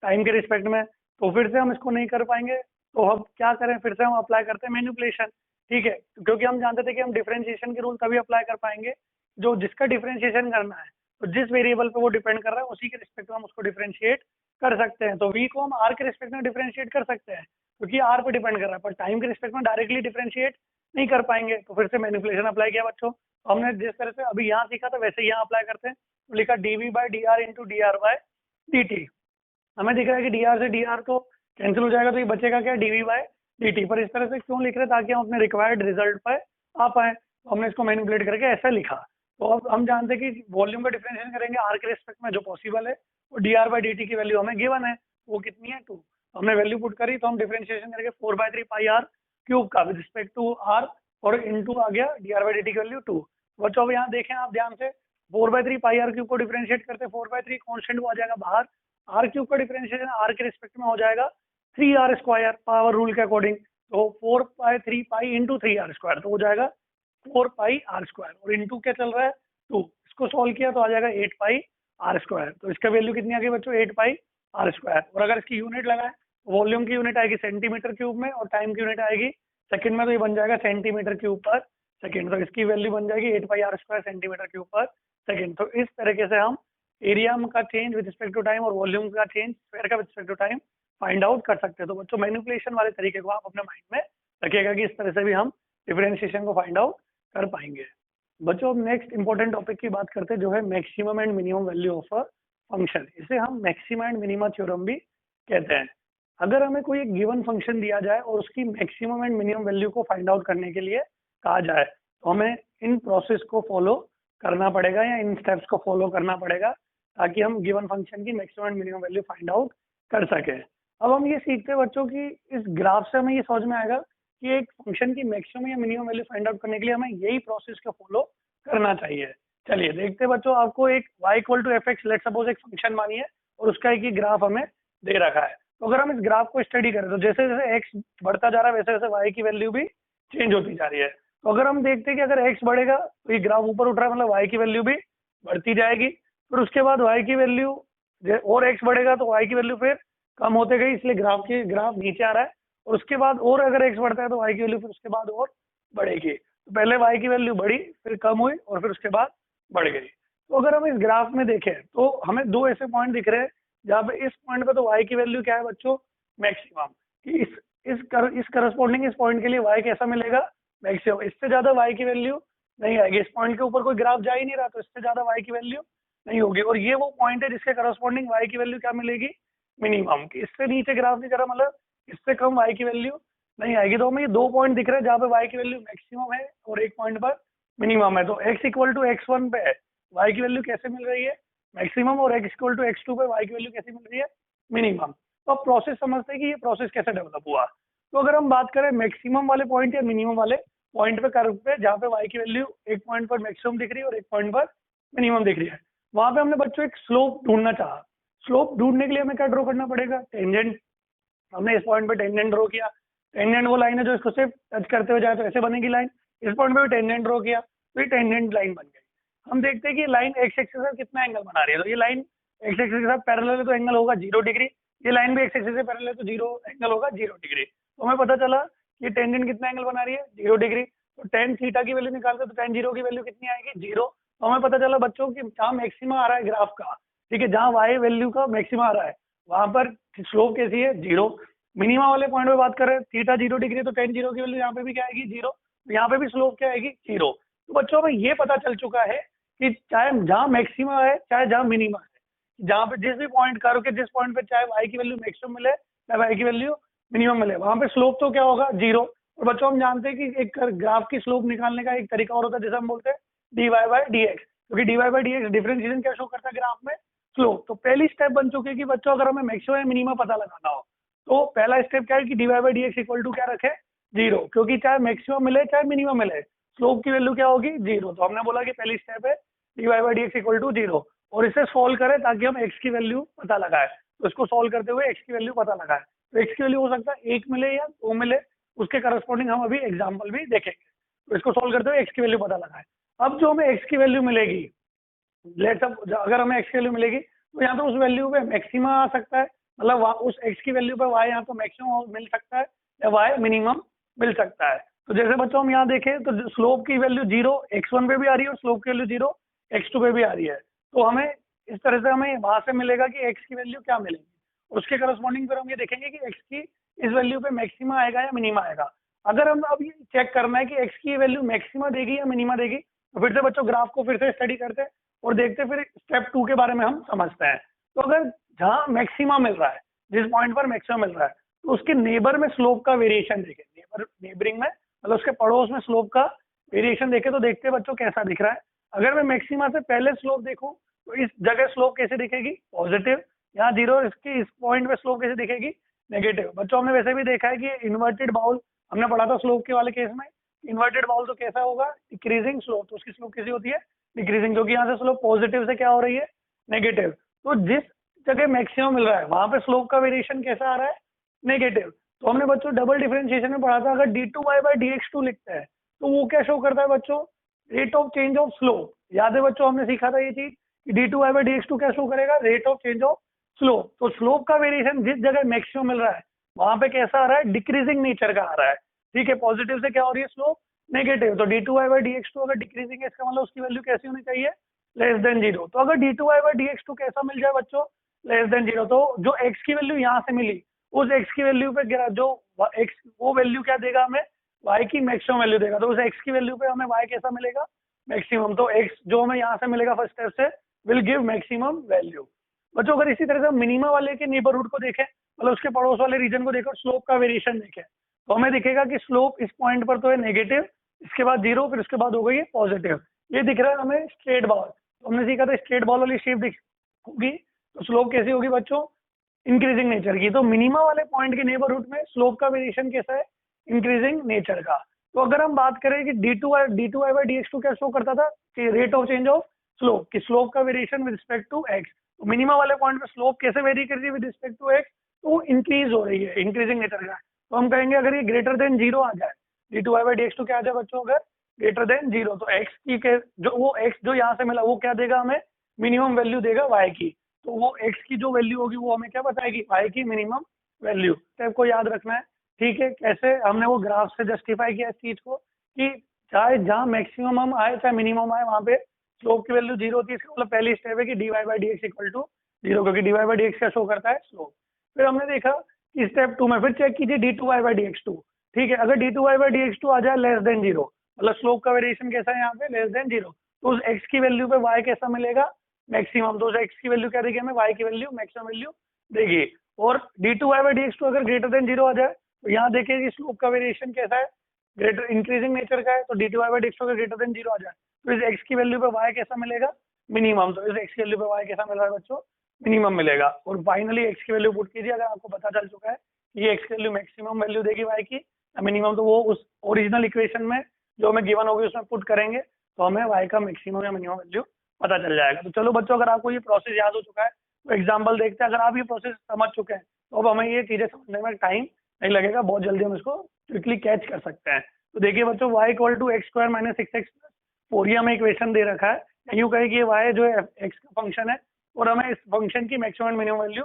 टाइम के रिस्पेक्ट में। तो फिर से हम इसको नहीं कर पाएंगे, तो हम क्या करें, फिर से हम अप्लाई करते हैं मैनिपुलेशन, ठीक है। क्योंकि हम जानते थे कि हम डिफरेंशिएशन के रूल तभी अप्लाई कर पाएंगे जो जिसका डिफरेंशिएशन करना है, तो जिस वेरिएबल पे वो डिपेंड कर रहा है उसी के रिस्पेक्ट में हम उसको डिफरेंशिएट कर सकते हैं। तो वी को हम आर के रिस्पेक्ट में डिफरेंशिएट कर सकते हैं क्योंकि आर पे डिपेंड कर रहा है, पर टाइम के रिस्पेक्ट में डायरेक्टली डिफरेंशिएट नहीं कर पाएंगे। तो फिर से मैनिपुलेशन अप्लाई किया बच्चों। तो हमने जिस तरह से अभी यहाँ सीखा था वैसे यहाँ अप्लाई करते हैं। तो लिखा dv by d r into d r by d t. हमें दिख रहा है कि डी आर से डी आर तो कैंसिल हो जाएगा, तो ये बचेगा क्या, डीवी बाई डी टी। पर इस तरह से क्यों लिख रहे हैं, ताकि हम अपने रिक्वायर्ड रिजल्ट पर आ पाए। तो हमने इसको मैनिपुलेट करके ऐसा लिखा। तो अब हम जानते हैं कि वॉल्यूम का डिफरेंशिएशन करेंगे आर के रिस्पेक्ट में जो पॉसिबल है, और D r by d t की वैल्यू हमें गिवन है, वो कितनी है 2। हमने वैल्यू पुट करी तो हम डिफरेंशिएशन करके 4/3 पाई आर क्यूब का विद रिस्पेक्ट टू आर, और इनटू आ गया D r by d t की वैल्यू 2। बच्चों अब यहाँ देखें आप ध्यान से, 4/3 पाई आर क्यूब को डिफरेंशिएट करते 4/3 कॉन्स्टेंट वो आ जाएगा बाहर, आर क्यूब का डिफरेंशिएशन आर के रिस्पेक्ट में हो जाएगा 3r स्क्वायर पावर रूल के अकॉर्डिंग। तो 4/3 पाई इंटू 3r स्क्वायर, तो हो जाएगा 4 पाई आर स्क्वायर, और इंटू क्या चल रहा है 2। इसको सॉल्व किया तो आ जाएगा 8 पाई आर स्क्वायर। तो इसका वैल्यू कितनी आ गई बच्चों 8 पाई आर स्क्वायर। और अगर इसकी यूनिट लगाए तो वॉल्यूम की यूनिट आएगी सेंटीमीटर क्यूब में, और टाइम की यूनिट आएगी सेकंड में, तो ये बन जाएगा सेंटीमीटर क्यूब पर सेकंड। तो इसकी वैल्यू बन जाएगी 8 pi r square centimetre cube पर सेकंड। तो इस तरीके से हम एरिया का change with respect to time और वॉल्यूम का चेंज स्क्वायर का with respect to time find out कर सकते हैं। तो बच्चों मैनिपुलेशन वाले तरीके को आप अपने माइंड में रखिएगा कि इस तरह से भी हम डिफरेंशिएशन को फाइंड आउट कर पाएंगे। बच्चों अब नेक्स्ट इंपॉर्टेंट टॉपिक की बात करते हैं, जो है maximum and minimum value of a function. इसे हम मैक्सिमा एंड मिनिमा थ्योरम भी कहते हैं। अगर हमें कोई एक गिवन फंक्शन दिया जाए और उसकी मैक्सिमम एंड मिनिमम वैल्यू को फाइंड आउट करने के लिए कहा जाए, तो हमें इन प्रोसेस को फॉलो करना पड़ेगा या इन स्टेप्स को फॉलो करना पड़ेगा, ताकि हम गिवन फंक्शन की maximum and minimum value find out कर सके। अब हम ये सीखते हैं बच्चों कि इस ग्राफ से हमें ये समझ में आएगा कि एक फंक्शन की मैक्सिमम या मिनिमम वैल्यू फाइंड आउट करने के लिए हमें यही प्रोसेस को फॉलो करना चाहिए। चलिए देखते हैं बच्चों, आपको एक y equal to f x let suppose एक फंक्शन मानिए, और उसका एक ही ग्राफ हमें दे रखा है। तो अगर हम इस ग्राफ को स्टडी करें तो जैसे जैसे x बढ़ता जा रहा है वैसे वैसे y की वैल्यू भी चेंज होती जा रही है। तो अगर हम देखते हैं कि अगर x बढ़ेगा तो ये ग्राफ ऊपर उठ रहा है, मतलब y की वैल्यू भी बढ़ती जाएगी। फिर उसके बाद y की वैल्यू और एक्स बढ़ेगा तो वाई की वैल्यू फिर कम होते गई, इसलिए ग्राफ नीचे आ रहा है। और उसके बाद और अगर एक्स बढ़ता है तो वाई की वैल्यू फिर उसके बाद और बढ़ेगी। तो पहले वाई की वैल्यू बढ़ी, फिर कम हुई, और फिर उसके बाद बढ़ गई। तो अगर हम इस ग्राफ में देखें तो हमें दो ऐसे पॉइंट दिख रहे हैं जहाँ पे इस पॉइंट पे तो वाई की वैल्यू क्या है बच्चों, मैक्सिमम। कि इस करस्पॉन्डिंग इस पॉइंट के लिए वाई कैसा मिलेगा, मैक्सिमम। इससे ज्यादा वाई की वैल्यू नहीं आएगी, इस पॉइंट के ऊपर कोई ग्राफ जा ही नहीं रहा, तो इससे ज्यादा वाई की वैल्यू नहीं होगी। और ये वो पॉइंट है जिसके करस्पॉन्डिंग वाई की वैल्यू क्या मिलेगी, मिनिमम। की इससे नीचे ग्राफ नहीं करा, मतलब इससे कम वाई की वैल्यू नहीं आएगी। तो हमें ये दो पॉइंट दिख रहे हैं जहाँ पे वाई की वैल्यू मैक्सिमम है और एक पॉइंट पर मिनिमम है। तो x इक्वल टू x1 पे है वाई की वैल्यू कैसे मिल रही है, मैक्सिमम, और x इक्वल टू x2 पे वाई की वैल्यू कैसे मिल रही है, मिनिमम। तो अब प्रोसेस समझते हैं कि ये प्रोसेस कैसे डेवलप हुआ। तो अगर हम बात करें मैक्सिमम वाले पॉइंट या मिनिमम वाले पॉइंट पे, कर्व पे, जहाँ पे वाई की वैल्यू एक पॉइंट पर मैक्सिमम दिख रही है और एक पॉइंट पर मिनिमम दिख रही है, वहां पे हमने बच्चों एक स्लोप ढूंढना चाहा। स्लोप ढूंढने के लिए हमें क्या ड्रॉ करना पड़ेगा, टेंजेंट। हमने इस पॉइंट पे टेंजेंट ड्रॉ किया, टेंजेंट वो लाइन है जो इसको सिर्फ टच करते हुए जाए तो ऐसे बनेगी लाइन। इस पॉइंट पे भी टेंजेंट ड्रॉ किया तो ये टेंजेंट लाइन बन गई। हम देखते हैं कि लाइन एक्स एक्सिस से कितना एंगल बना रही है। तो ये लाइन एक्स एक्सिस के साथ पैरेलल है तो एंगल होगा 0 डिग्री। ये लाइन भी एक्स एक्सिस से पैरेलल है तो जीरो एंगल होगा 0 डिग्री। तो हमें पता चला कि टेंजेंट कितना एंगल बना रही है, 0 डिग्री। तो टेन थीटा की वैल्यू निकालते तो टेन जीरो की वैल्यू कितनी आएगी, 0। तो हमें पता चला बच्चों कि जहाँ मैक्सिमा आ रहा है ग्राफ का, ठीक है, जहाँ वाई वैल्यू का मैक्सिमा आ रहा है वहां पर स्लोप कैसी है, 0। मिनिमा वाले पॉइंट पे बात करें, थीटा 0 डिग्री, तो टेन जीरो की वैल्यू यहाँ पे भी क्या आएगी, 0। तो यहाँ पे भी स्लोप क्या आएगी, 0। तो बच्चों में ये पता चल चुका है कि चाहे जहाँ मैक्सिमा है चाहे जहाँ मिनिमा है, जहाँ पे जिस भी पॉइंट कर्व के जिस पॉइंट पे चाहे वाई की वैल्यू मैक्सिमम मिले चाहे वाई की वैल्यू मिनिमम मिले, वहां पे स्लोप तो क्या होगा, 0। और बच्चों हम जानते हैं कि एक ग्राफ की स्लोप निकालने का एक तरीका और होता है जिसे हम बोलते हैं dy बाई डी एक्स, क्योंकि dy by d x differentiation क्या शो करता है ग्राफ में, स्लोप। तो पहली स्टेप बन चुकी है कि बच्चों अगर हमें मैक्सिमम या मिनिमम पता लगाना हो तो पहला स्टेप क्या है कि dy by d x equal to क्या रखे, 0, क्योंकि चाहे मैक्सिमम मिले चाहे मिनिमम मिले स्लोप की वैल्यू क्या होगी, 0। तो हमने बोला कि पहली स्टेप है dy by d x equal to 0, और इसे सॉल्व करें ताकि हम x की वैल्यू पता लगाए। तो इसको सॉल्व करते हुए x की वैल्यू पता लगाए। तो x की वैल्यू हो सकता है 1 मिले या 2 मिले, उसके करस्पॉन्डिंग हम अभी एग्जाम्पल भी देखेंगे। तो इसको सॉल्व करते हुए x की वैल्यू पता लगाए। अब जो हमें x की वैल्यू मिलेगी, लेट्स अप अगर हमें x की वैल्यू मिलेगी तो यहाँ पे उस वैल्यू पे मैक्सिमा आ सकता है, मतलब उस x की वैल्यू पे y यहाँ पे मैक्सिमम मिल सकता है या y मिनिमम मिल सकता है। तो जैसे बच्चों हम यहाँ देखें तो स्लोप की वैल्यू 0 x1 पे भी आ रही है और स्लोप की वैल्यू 0 x2 पे भी आ रही है। तो हमें इस तरह से हमें वहां से मिलेगा कि x की वैल्यू क्या मिलेगी, उसके करस्पॉन्डिंग पर हम ये देखेंगे कि x की इस वैल्यू पे मैक्सिमा आएगा या मिनिमा आएगा। अगर हम अब ये चेक करना है कि x की वैल्यू मैक्सिमा देगी या मिनिमा देगी, तो फिर से बच्चों ग्राफ को फिर से स्टडी करते हैं और देखते फिर स्टेप 2 के बारे में हम समझते हैं। तो अगर जहाँ मैक्सिमा मिल रहा है, जिस पॉइंट पर मैक्सिमम मिल रहा है, तो उसके नेबर में स्लोप का वेरिएशन देखें, नेबरिंग में मतलब उसके पड़ोस में स्लोप का वेरिएशन देखें तो देखते हैं बच्चों कैसा दिख रहा है। अगर मैं मैक्सिमा से पहले स्लोप देखूं तो इस जगह स्लोप कैसे दिखेगी, पॉजिटिव। यहाँ 0, इसकी इस पॉइंट पे स्लोप कैसे दिखेगी, नेगेटिव। बच्चों हमने वैसे भी देखा है कि इन्वर्टेड बाउल हमने पढ़ा था स्लोप के वाले केस में, इन्वर्टेड बाउल तो कैसा होगा, डिक्रीजिंग स्लोप, तो उसकी स्लोप कैसी होती है, डिक्रीजिंग, क्योंकि यहाँ से स्लोप पॉजिटिव से क्या हो रही है, नेगेटिव। तो जिस जगह मैक्सिमम मिल रहा है वहां पे स्लोप का वेरिएशन कैसा आ रहा है, नेगेटिव। तो हमने बच्चों डबल डिफरेंशिएशन में पढ़ा था, अगर d2y by d x to लिखते हैं तो वो क्या शो करता है बच्चों, rate of change of slope. याद है बच्चों हमने सीखा था ये चीज कि d2y by d x two क्या शो करेगा, rate of change of slope. तो स्लोप का वेरिएशन जिस जगह मैक्सिमम मिल रहा है वहां पे कैसा आ रहा है, डिक्रीजिंग नेचर का आ रहा है, ठीक है। पॉजिटिव से क्या हो रही है स्लोप, नेगेटिव। तो d2y by d x two अगर डिक्रीजिंग है इसका मतलब उसकी वैल्यू कैसी होनी चाहिए, लेस देन 0। तो अगर d2y by d x to कैसा मिल जाए बच्चों, लेस देन 0, तो जो x की वैल्यू यहाँ से मिली उस x की वैल्यू पे जो x वो वैल्यू क्या देगा हमें, y की मैक्सिमम वैल्यू देगा। तो उस x की वैल्यू पे हमें y कैसा मिलेगा, मैक्सिमम। तो x जो हमें यहाँ से मिलेगा फर्स्ट स्टेप से विल गिव मैक्सिमम वैल्यू। बच्चों अगर इसी तरह से मिनिमा वाले के नेबरहुड को देखें, मतलब उसके पड़ोस वाले रीजन को देखो, स्लोप का वेरिएशन देखें, तो हमें दिखेगा कि स्लोप इस पॉइंट पर तो है नेगेटिव, इसके बाद 0, फिर उसके बाद हो गई है पॉजिटिव। ये दिख रहा है हमें स्ट्रेट बॉल। तो हमने सीखा था स्ट्रेट बॉल वाली शेप दिख होगी, तो स्लोप कैसी होगी बच्चों, इंक्रीजिंग नेचर की। तो मिनिमा वाले पॉइंट के नेबरहुड में स्लोप का वेरिएशन कैसा है, इंक्रीजिंग नेचर का। तो अगर हम बात करें कि d2y by d x two क्या शो करता था, कि rate of change of slope, कि स्लोप का variation with respect to x. तो मिनिमा वाले पॉइंट पे स्लोप कैसे वेरी कर रही है विद रिस्पेक्ट टू एक्स, तो इंक्रीज हो रही है, इंक्रीजिंग नेचर का। तो हम कहेंगे अगर ये ग्रेटर देन 0 आ जाए, d2y by d x two क्या आ जाए बच्चों, अगर ग्रेटर देन 0, तो एक्स की जो वो एक्स जो यहाँ से मिला वो क्या देगा हमें, मिनिमम वैल्यू देगा y की। तो वो x की जो वैल्यू होगी वो हमें क्या बताएगी, y की मिनिमम वैल्यू। स्टेप को याद रखना है, ठीक है। कैसे हमने वो ग्राफ से जस्टिफाई किया इस चीज को कि चाहे जहाँ मैक्सिमम हम आए चाहे मिनिमम आए वहाँ पे स्लोप की वैल्यू जीरो होती है। इसका मतलब पहली स्टेप है कि dy/dx इक्वल टू जीरो, क्योंकि dy/dx क्या शो करता है, स्लोप। फिर हमने देखा कि स्टेप 2 में फिर चेक कीजिए d2y/dx2, ठीक है। अगर d2y/dx2 आ जाए लेस देन जीरो, मतलब स्लोप का वेरिएशन कैसा है यहाँ पे, लेस देन जीरो, तो उस x की वैल्यू पे y कैसा मिलेगा, मैक्सिमम। तो उस x की वैल्यू क्या देगी हमें, y की वैल्यू मैक्सिमम वैल्यू देगी। और d2y/dx2 अगर ग्रेटर देन जीरो आ जाए तो यहाँ देखिए कि स्लोप का वेरिएशन कैसा है, ग्रेटर इंक्रीजिंग नेचर का है। तो d2y/dx2 अगर ग्रेटर देन जीरो आ जाए तो इस x की वैल्यू पे y कैसा मिलेगा, मिनिमम। तो इस x की वैल्यू पे y कैसा मिल रहा है बच्चों, मिनिमम मिलेगा। और फाइनली x की वैल्यू पुट कीजिए, अगर आपको पता चल चुका है कि ये x की वैल्यू मैक्सिमम वैल्यू देगी y की या मिनिमम, तो वो उस ओरिजिनल इक्वेशन में जो हमें गिवन होगी उसमें पुट करेंगे तो हमें y का मैक्सिमम या मिनिमम वैल्यू पता चल जाएगा। तो चलो बच्चों, अगर आपको ये प्रोसेस याद हो चुका है तो एग्जाम्पल देखते हैं। अगर आप ये प्रोसेस समझ चुके हैं तो अब हमें ये चीजें समझने में टाइम नहीं लगेगा, बहुत जल्दी हम इसको क्विकली कैच कर सकते हैं। तो देखिए बच्चों, y equal to x square minus 6x+4, ये हमें इक्वेशन दे रखा है। यूँ कहे कि ये y जो है x का फंक्शन है और हमें इस फंक्शन की मैक्सिमम एंड मिनिमम वैल्यू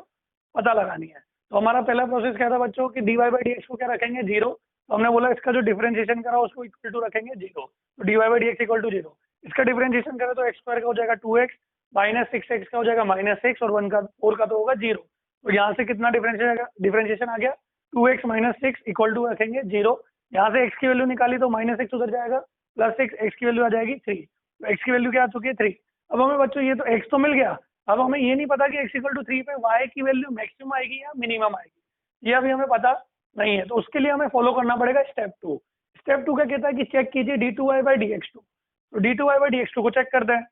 पता लगानी है। तो हमारा पहला प्रोसेस क्या था बच्चों कि dy/dx को क्या रखेंगे, जीरो। तो हमने बोला इसका जो डिफरेंशिएशन करा उसको इक्वल टू रखेंगे जीरो, तो dy/dx इक्वल टू जीरो। इसका डिफरेंशिएशन करें तो एक्स स्क्वायर का हो जाएगा 2x, माइनस 6x का हो जाएगा -6, और 1 का 4 का तो होगा जीरो। तो यहाँ से कितना डिफरेंशिएशन आ गया, 2x माइनस 6 इक्वल टू रखेंगे जीरो। यहाँ से x की वैल्यू निकाली तो -6 उधर जाएगा, +6, x की वैल्यू आ जाएगी 3। तो x की वैल्यू क्या आ चुकी है, 3। अब हमें बच्चों ये तो x तो मिल गया, अब हमें ये नहीं पता कि x इक्वल टू 3 पे y की वैल्यू मैक्सिमम आएगी या मिनिमम आएगी, ये अभी हमें पता नहीं है। तो उसके लिए हमें फॉलो करना पड़ेगा स्टेप 2। स्टेप 2 क्या कहता है कि चेक कीजिए d2y/dx2। तो d2y/dx2 को चेक करते हैं।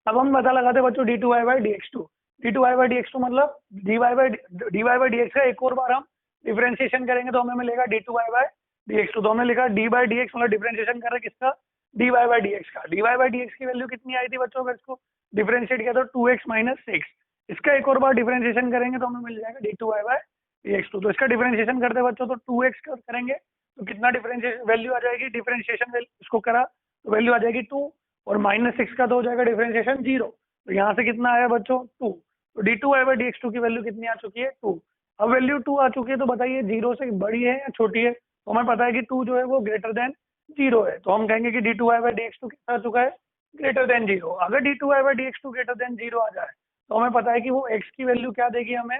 अब हम पता लगाते हैं बच्चों d2y/dx2। d2y/dx2 मतलब dy/dx का एक और बार हम डिफरेंशिएशन करेंगे तो हमें मिलेगा d2y/dx2। तो हमने लिखा d/dx मतलब डिफरेंशिएशन कर रहे हैं किसका, dy/dx का। dy/dx की वैल्यू कितनी आई थी बच्चों, अगर इसको डिफरेंशिएट किया तो 2x माइनस 6। इसका एक और बार डिफरेंशिएशन करेंगे तो हमें मिल जाएगा d2y/dx2। तो इसका डिफरेंशिएशन करते हैं बच्चों तो 2x करेंगे तो कितना डिफरेंशिएशन वैल्यू आ जाएगी, डिफरेंशिएशन इसको करा तो वैल्यू आ जाएगी 2, और -6 का तो हो जाएगा डिफरेंशिएशन 0। तो यहाँ से कितना आया बच्चों, 2। तो d2y/dx2 की वैल्यू कितनी आ चुकी है, 2। अब वैल्यू 2 आ चुकी है तो बताइए 0 से बड़ी है या छोटी है। तो हमें पता है कि 2 जो है वो ग्रेटर देन 0 है, तो हम कहेंगे कि d2y/dx2 कितना आ चुका है, ग्रेटर देन 0। अगर d2y/dx2 ग्रेटर देन 0 आ जाए तो हमें पता है कि वो x की वैल्यू क्या देगी, हमें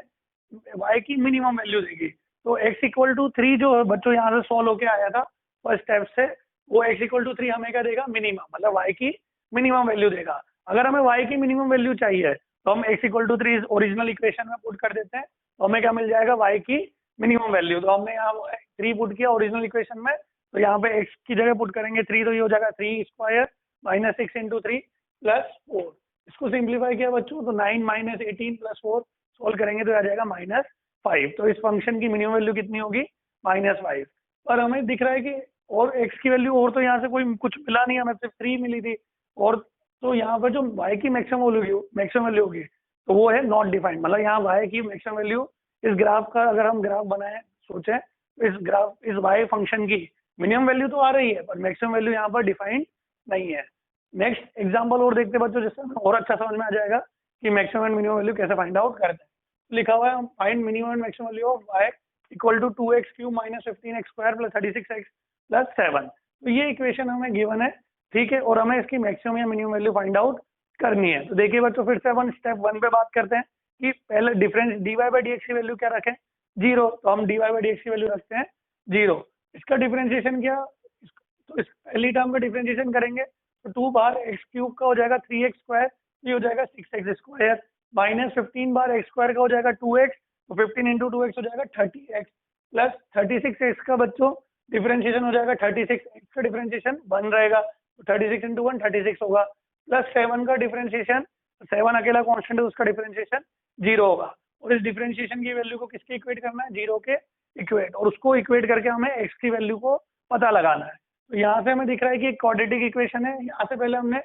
y की मिनिमम वैल्यू देगी। तो x इक्वल टू 3 जो है बच्चों यहाँ से सॉल्व होके आया था फर्स्ट स्टेप से, वो x इक्वल टू 3 हमें क्या देगा, मिनिमम, मतलब y की मिनिमम वैल्यू देगा। अगर हमें y की मिनिमम वैल्यू चाहिए तो हम x equal to 3 original equation में पुट कर देते हैं, तो हमें क्या मिल जाएगा, y की मिनिमम वैल्यू। तो हमने यहाँ 3 पुट किया ओरिजिनल इक्वेशन में, तो यहाँ पे x की जगह पुट करेंगे 3, तो ये हो जाएगा 3 स्क्वायर माइनस 6 इंटू 3 प्लस 4। इसको सिंप्लीफाई किया बच्चों तो 9 माइनस 18 प्लस 4 सोल्व करेंगे तो आ जाएगा -5। तो इस फंक्शन की मिनिमम वैल्यू कितनी होगी, -5। पर हमें दिख रहा है कि और x की वैल्यू और तो यहाँ से कोई कुछ मिला नहीं, हमें सिर्फ 3 मिली थी। और तो यहाँ पर जो y की मैक्सिमम वैल्यू होगी तो वो है नॉट डिफाइंड, मतलब यहाँ y की मैक्सिमम वैल्यू इस ग्राफ का अगर हम ग्राफ बनाए सोचें तो इस y फंक्शन की मिनिमम वैल्यू तो आ रही है पर मैक्सिमम वैल्यू यहाँ पर डिफाइंड नहीं है। नेक्स्ट एग्जाम्पल और देखते बच्चों, जिससे हमें और अच्छा समझ में आ जाएगा कि मैक्सिमम एंड मिनिमम वैल्यू कैसे फाइंड आउट करते हैं। लिखा हुआ है find minimum and maximum value of y equal to 2x³ minus 15x² plus 36x plus 7। तो ये इक्वेशन हमें गिवन है, ठीक है, और हमें इसकी मैक्सिमम या मिनिमम वैल्यू फाइंड आउट करनी है। तो देखिए बच्चों, फिर से अपन स्टेप 1 पे बात करते हैं कि पहले डिफरेंस dy/dx की वैल्यू क्या रखें, 0। तो हम dy/dx की वैल्यू रखते हैं 0। इसका डिफरेंशिएशन क्या, तो इस पहली टर्म का डिफरेंशिएशन करेंगे तो 2 बार x³ का हो जाएगा 3x², ये हो जाएगा 6x² माइनस 15 बार x² का हो जाएगा 2x, तो 15 इंटू 2x हो जाएगा 30x प्लस 36x का बच्चों डिफरेंशिएशन हो जाएगा 36x का डिफरेंशिएशन 1 रहेगा, तो 36 इंटू 1 36 होगा, प्लस 7 का डिफरेंशिएशन, 7 अकेला कांस्टेंट है उसका डिफरेंशिएशन 0 होगा। और इस डिफरेंशिएशन की वैल्यू को किसके इक्वेट करना है, 0 के इक्वेट, और उसको इक्वेट करके हमें x की वैल्यू को पता लगाना है। तो यहाँ से हमें दिख रहा है कि एक क्वाड्रेटिक इक्वेशन है, यहाँ से पहले हमने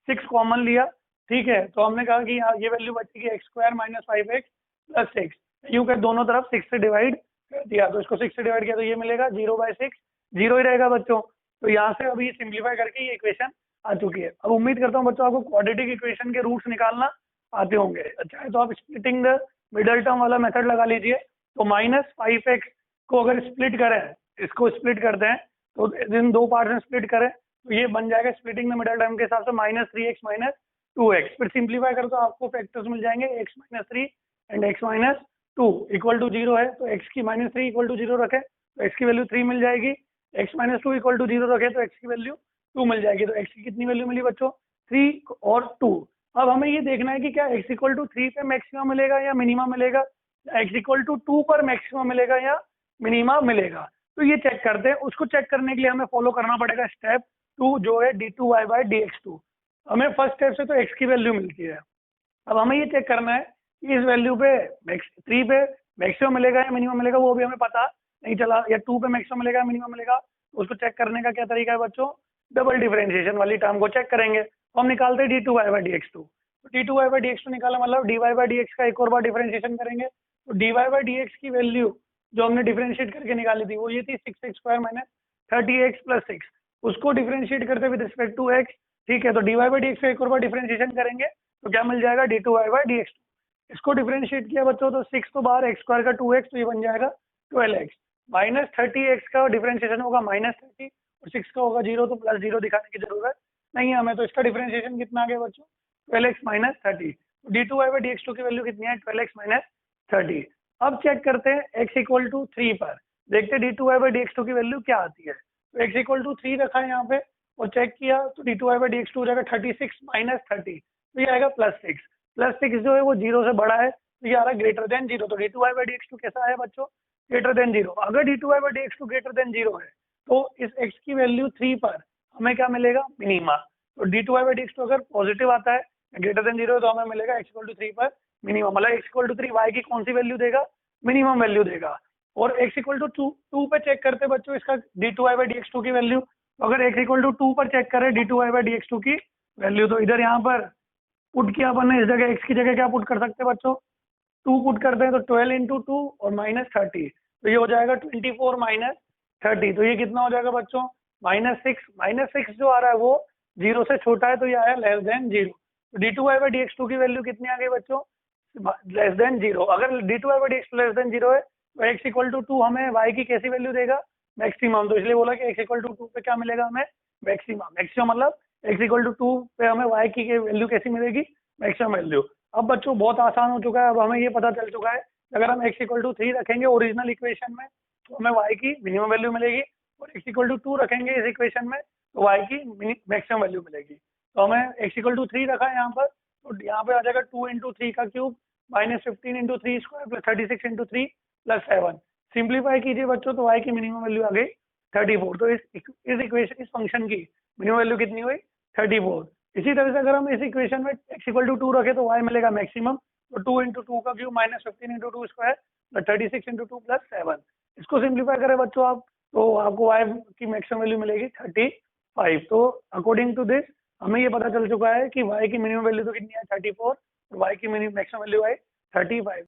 6 कॉमन लिया, ठीक है, तो हमने कहा कि यहाँ ये वैल्यू बचेगी x² माइनस 5x प्लस 6, यूँ कर दोनों तरफ 6 से डिवाइड कर दिया, तो इसको 6 से डिवाइड किया तो ये मिलेगा 0/6, 0 ही रहेगा बच्चों। तो यहाँ से अभी सिंप्लीफाई करके ये इक्वेशन आ चुकी है। अब उम्मीद करता हूँ बच्चों आपको क्वाड्रेटिक इक्वेशन के रूट्स निकालना आते होंगे। चाहे तो आप स्प्लिटिंग द मिडल टर्म वाला मेथड लगा लीजिए। तो -5x को अगर स्प्लिट करें, इसको स्प्लिट करते हैं तो इन दो पार्ट में स्प्लिट करें तो ये बन जाएगा स्प्लिटिंग द मिडल टर्म के हिसाब से -3x - 2x। फिर सिंप्लीफाई करो तो आपको फैक्टर्स मिल जाएंगे x - 3 and x - 2 equal to 0 है तो x की -3 इक्वल टू 0 रखें तो x की वैल्यू 3 मिल जाएगी। x - 2 इक्वल टू 0 रखें तो x की वैल्यू 2 मिल जाएगी। तो x की कितनी वैल्यू मिली बच्चों? 3 और 2। अब हमें ये देखना है कि क्या x इक्वल टू 3 पे मैक्सिमम मिलेगा या मिनिमम मिलेगा, x इक्वल टू 2 पर मैक्सिमम मिलेगा या मिनिमम मिलेगा। तो ये चेक करते हैं। उसको चेक करने के लिए हमें फॉलो करना पड़ेगा स्टेप 2 जो है d2y/dx2। हमें फर्स्ट स्टेप से तो x की वैल्यू मिलती है। अब हमें ये चेक करना है कि इस वैल्यू पे 3 पे मैक्सिमम मिलेगा या मिनिमम मिलेगा, वो भी हमें पता नहीं चला, या 2 पे मैक्सिमम मिलेगा या मिनिमम मिलेगा। उसको चेक करने का क्या तरीका है बच्चों? डबल डिफरेंशिएशन वाली टर्म को चेक करेंगे। तो हम निकालते हैं d2y/dx2। तो d2y/dx2 निकाला मतलब dy/dx का एक और बार डिफरेंशिएशन करेंगे। तो dy/dx की वैल्यू जो हमने डिफरेंशिएट करके निकाली थी वो ये थी 6x² - 30x + 6। उसको डिफरेंशिएट करते विद रिस्पेक्ट टू x। ठीक है, तो dy/dx का एक और बार डिफरेंशिएशन करेंगे तो क्या मिल जाएगा? d2y/dx2। इसको डिफरेंशिएट किया बच्चों तो 6 तो बाहर, x² का 2x तो ये बन जाएगा 12x। -30x का डिफरेंशिएशन होगा -30 और 6 का होगा 0 तो +0 दिखाने की जरूरत नहीं है हमें। तो इसका डिफरेंशिएशन कितना आ गया बच्चों? 12x - 30। तो d2y/dx2 की वैल्यू कितनी है? 12x - 30। अब चेक करते हैं x इक्वल टू 3 पर, देखते हैं d2y/dx2 की वैल्यू क्या आती है। तो x इक्वल टू 3 रखा है यहाँ पे और चेक किया तो d2y/dx2 हो जाएगा 36 - 30 तो ये आएगा +6। +6 जो है वो 0 से बड़ा है तो ये आ रहा है ग्रेटर देन 0। तो d2y/dx2 कैसा है बच्चों? Greater than 0। अगर d2y/dx2 ग्रेटर देन 0 है तो इस x की वैल्यू 3 पर हमें क्या मिलेगा? मिनिमा। तो d2y/dx2 अगर पॉजिटिव आता है ग्रेटर देन 0 है तो हमें मिलेगा x इक्वल टू 3 पर मिनिमम। मतलब x इक्वल टू 3 y की कौन सी वैल्यू देगा? मिनिमम वैल्यू देगा। और x इक्वल टू 2 पे चेक करते बच्चों इसका d2y/dx2 की वैल्यू। तो अगर x इक्वल टू 2 पर चेक करें d2y/dx2 की वैल्यू तो इधर यहाँ पर पुट किया अपन ने, इस जगह x की जगह क्या पुट कर सकते हैं बच्चों? 2 पुट करते हैं तो 12 × 2 और -30 तो ये हो जाएगा 24 - 30। तो ये कितना हो जाएगा बच्चों? -6। -6 जो आ रहा है वो 0 से छोटा है तो ये आया लेस देन 0। तो d2y/dx2 की वैल्यू कितनी आ गई बच्चों? Less than 0। अगर d2y/dx2 लेस देन 0 है तो x इक्वल टू 2 हमें y की कैसी वैल्यू देगा? मैक्सिमम। तो इसलिए बोला कि x इक्वल टू 2 पे क्या मिलेगा हमें? मैक्सिमम। मैक्सिमम मतलब x इक्वल टू 2 पे हमें y की वैल्यू कैसी मिलेगी? Maximum value. अब बच्चों बहुत आसान हो चुका है। अब हमें ये पता चल चुका है अगर हम x इक्वल टू 3 रखेंगे ओरिजिनल इक्वेशन में तो हमें y की मिनिमम वैल्यू मिलेगी, और x इक्वल टू 2 रखेंगे इस इक्वेशन में तो y की मैक्सिमम वैल्यू मिलेगी। तो हमें x इक्वल टू 3 रखा है यहाँ पर, तो यहाँ पे आ जाएगा 2 × 3 का क्यूब -15 × 3² + 36 × 3 + 7। सिंप्लीफाई कीजिए बच्चों तो y की मिनिमम वैल्यू आ गई 34। तो इस इक्वेशन, इस फंक्शन की मिनिमम वैल्यू कितनी हुई? 34। इसी तरह से अगर हम इस इक्वेशन में x इक्वल टू 2 रखें तो y मिलेगा मैक्सिमम। तो 2 × 2 का क्यूब -15 × 2² + 36 × 2 + 7। इसको सिंप्लीफाई करें बच्चों आप तो आपको y की मैक्सिमम वैल्यू मिलेगी 35। तो अकॉर्डिंग टू दिस हमें ये पता चल चुका है कि y की मिनिमम वैल्यू तो कितनी है? 34 और y की मैक्सिमम वैल्यू है 35।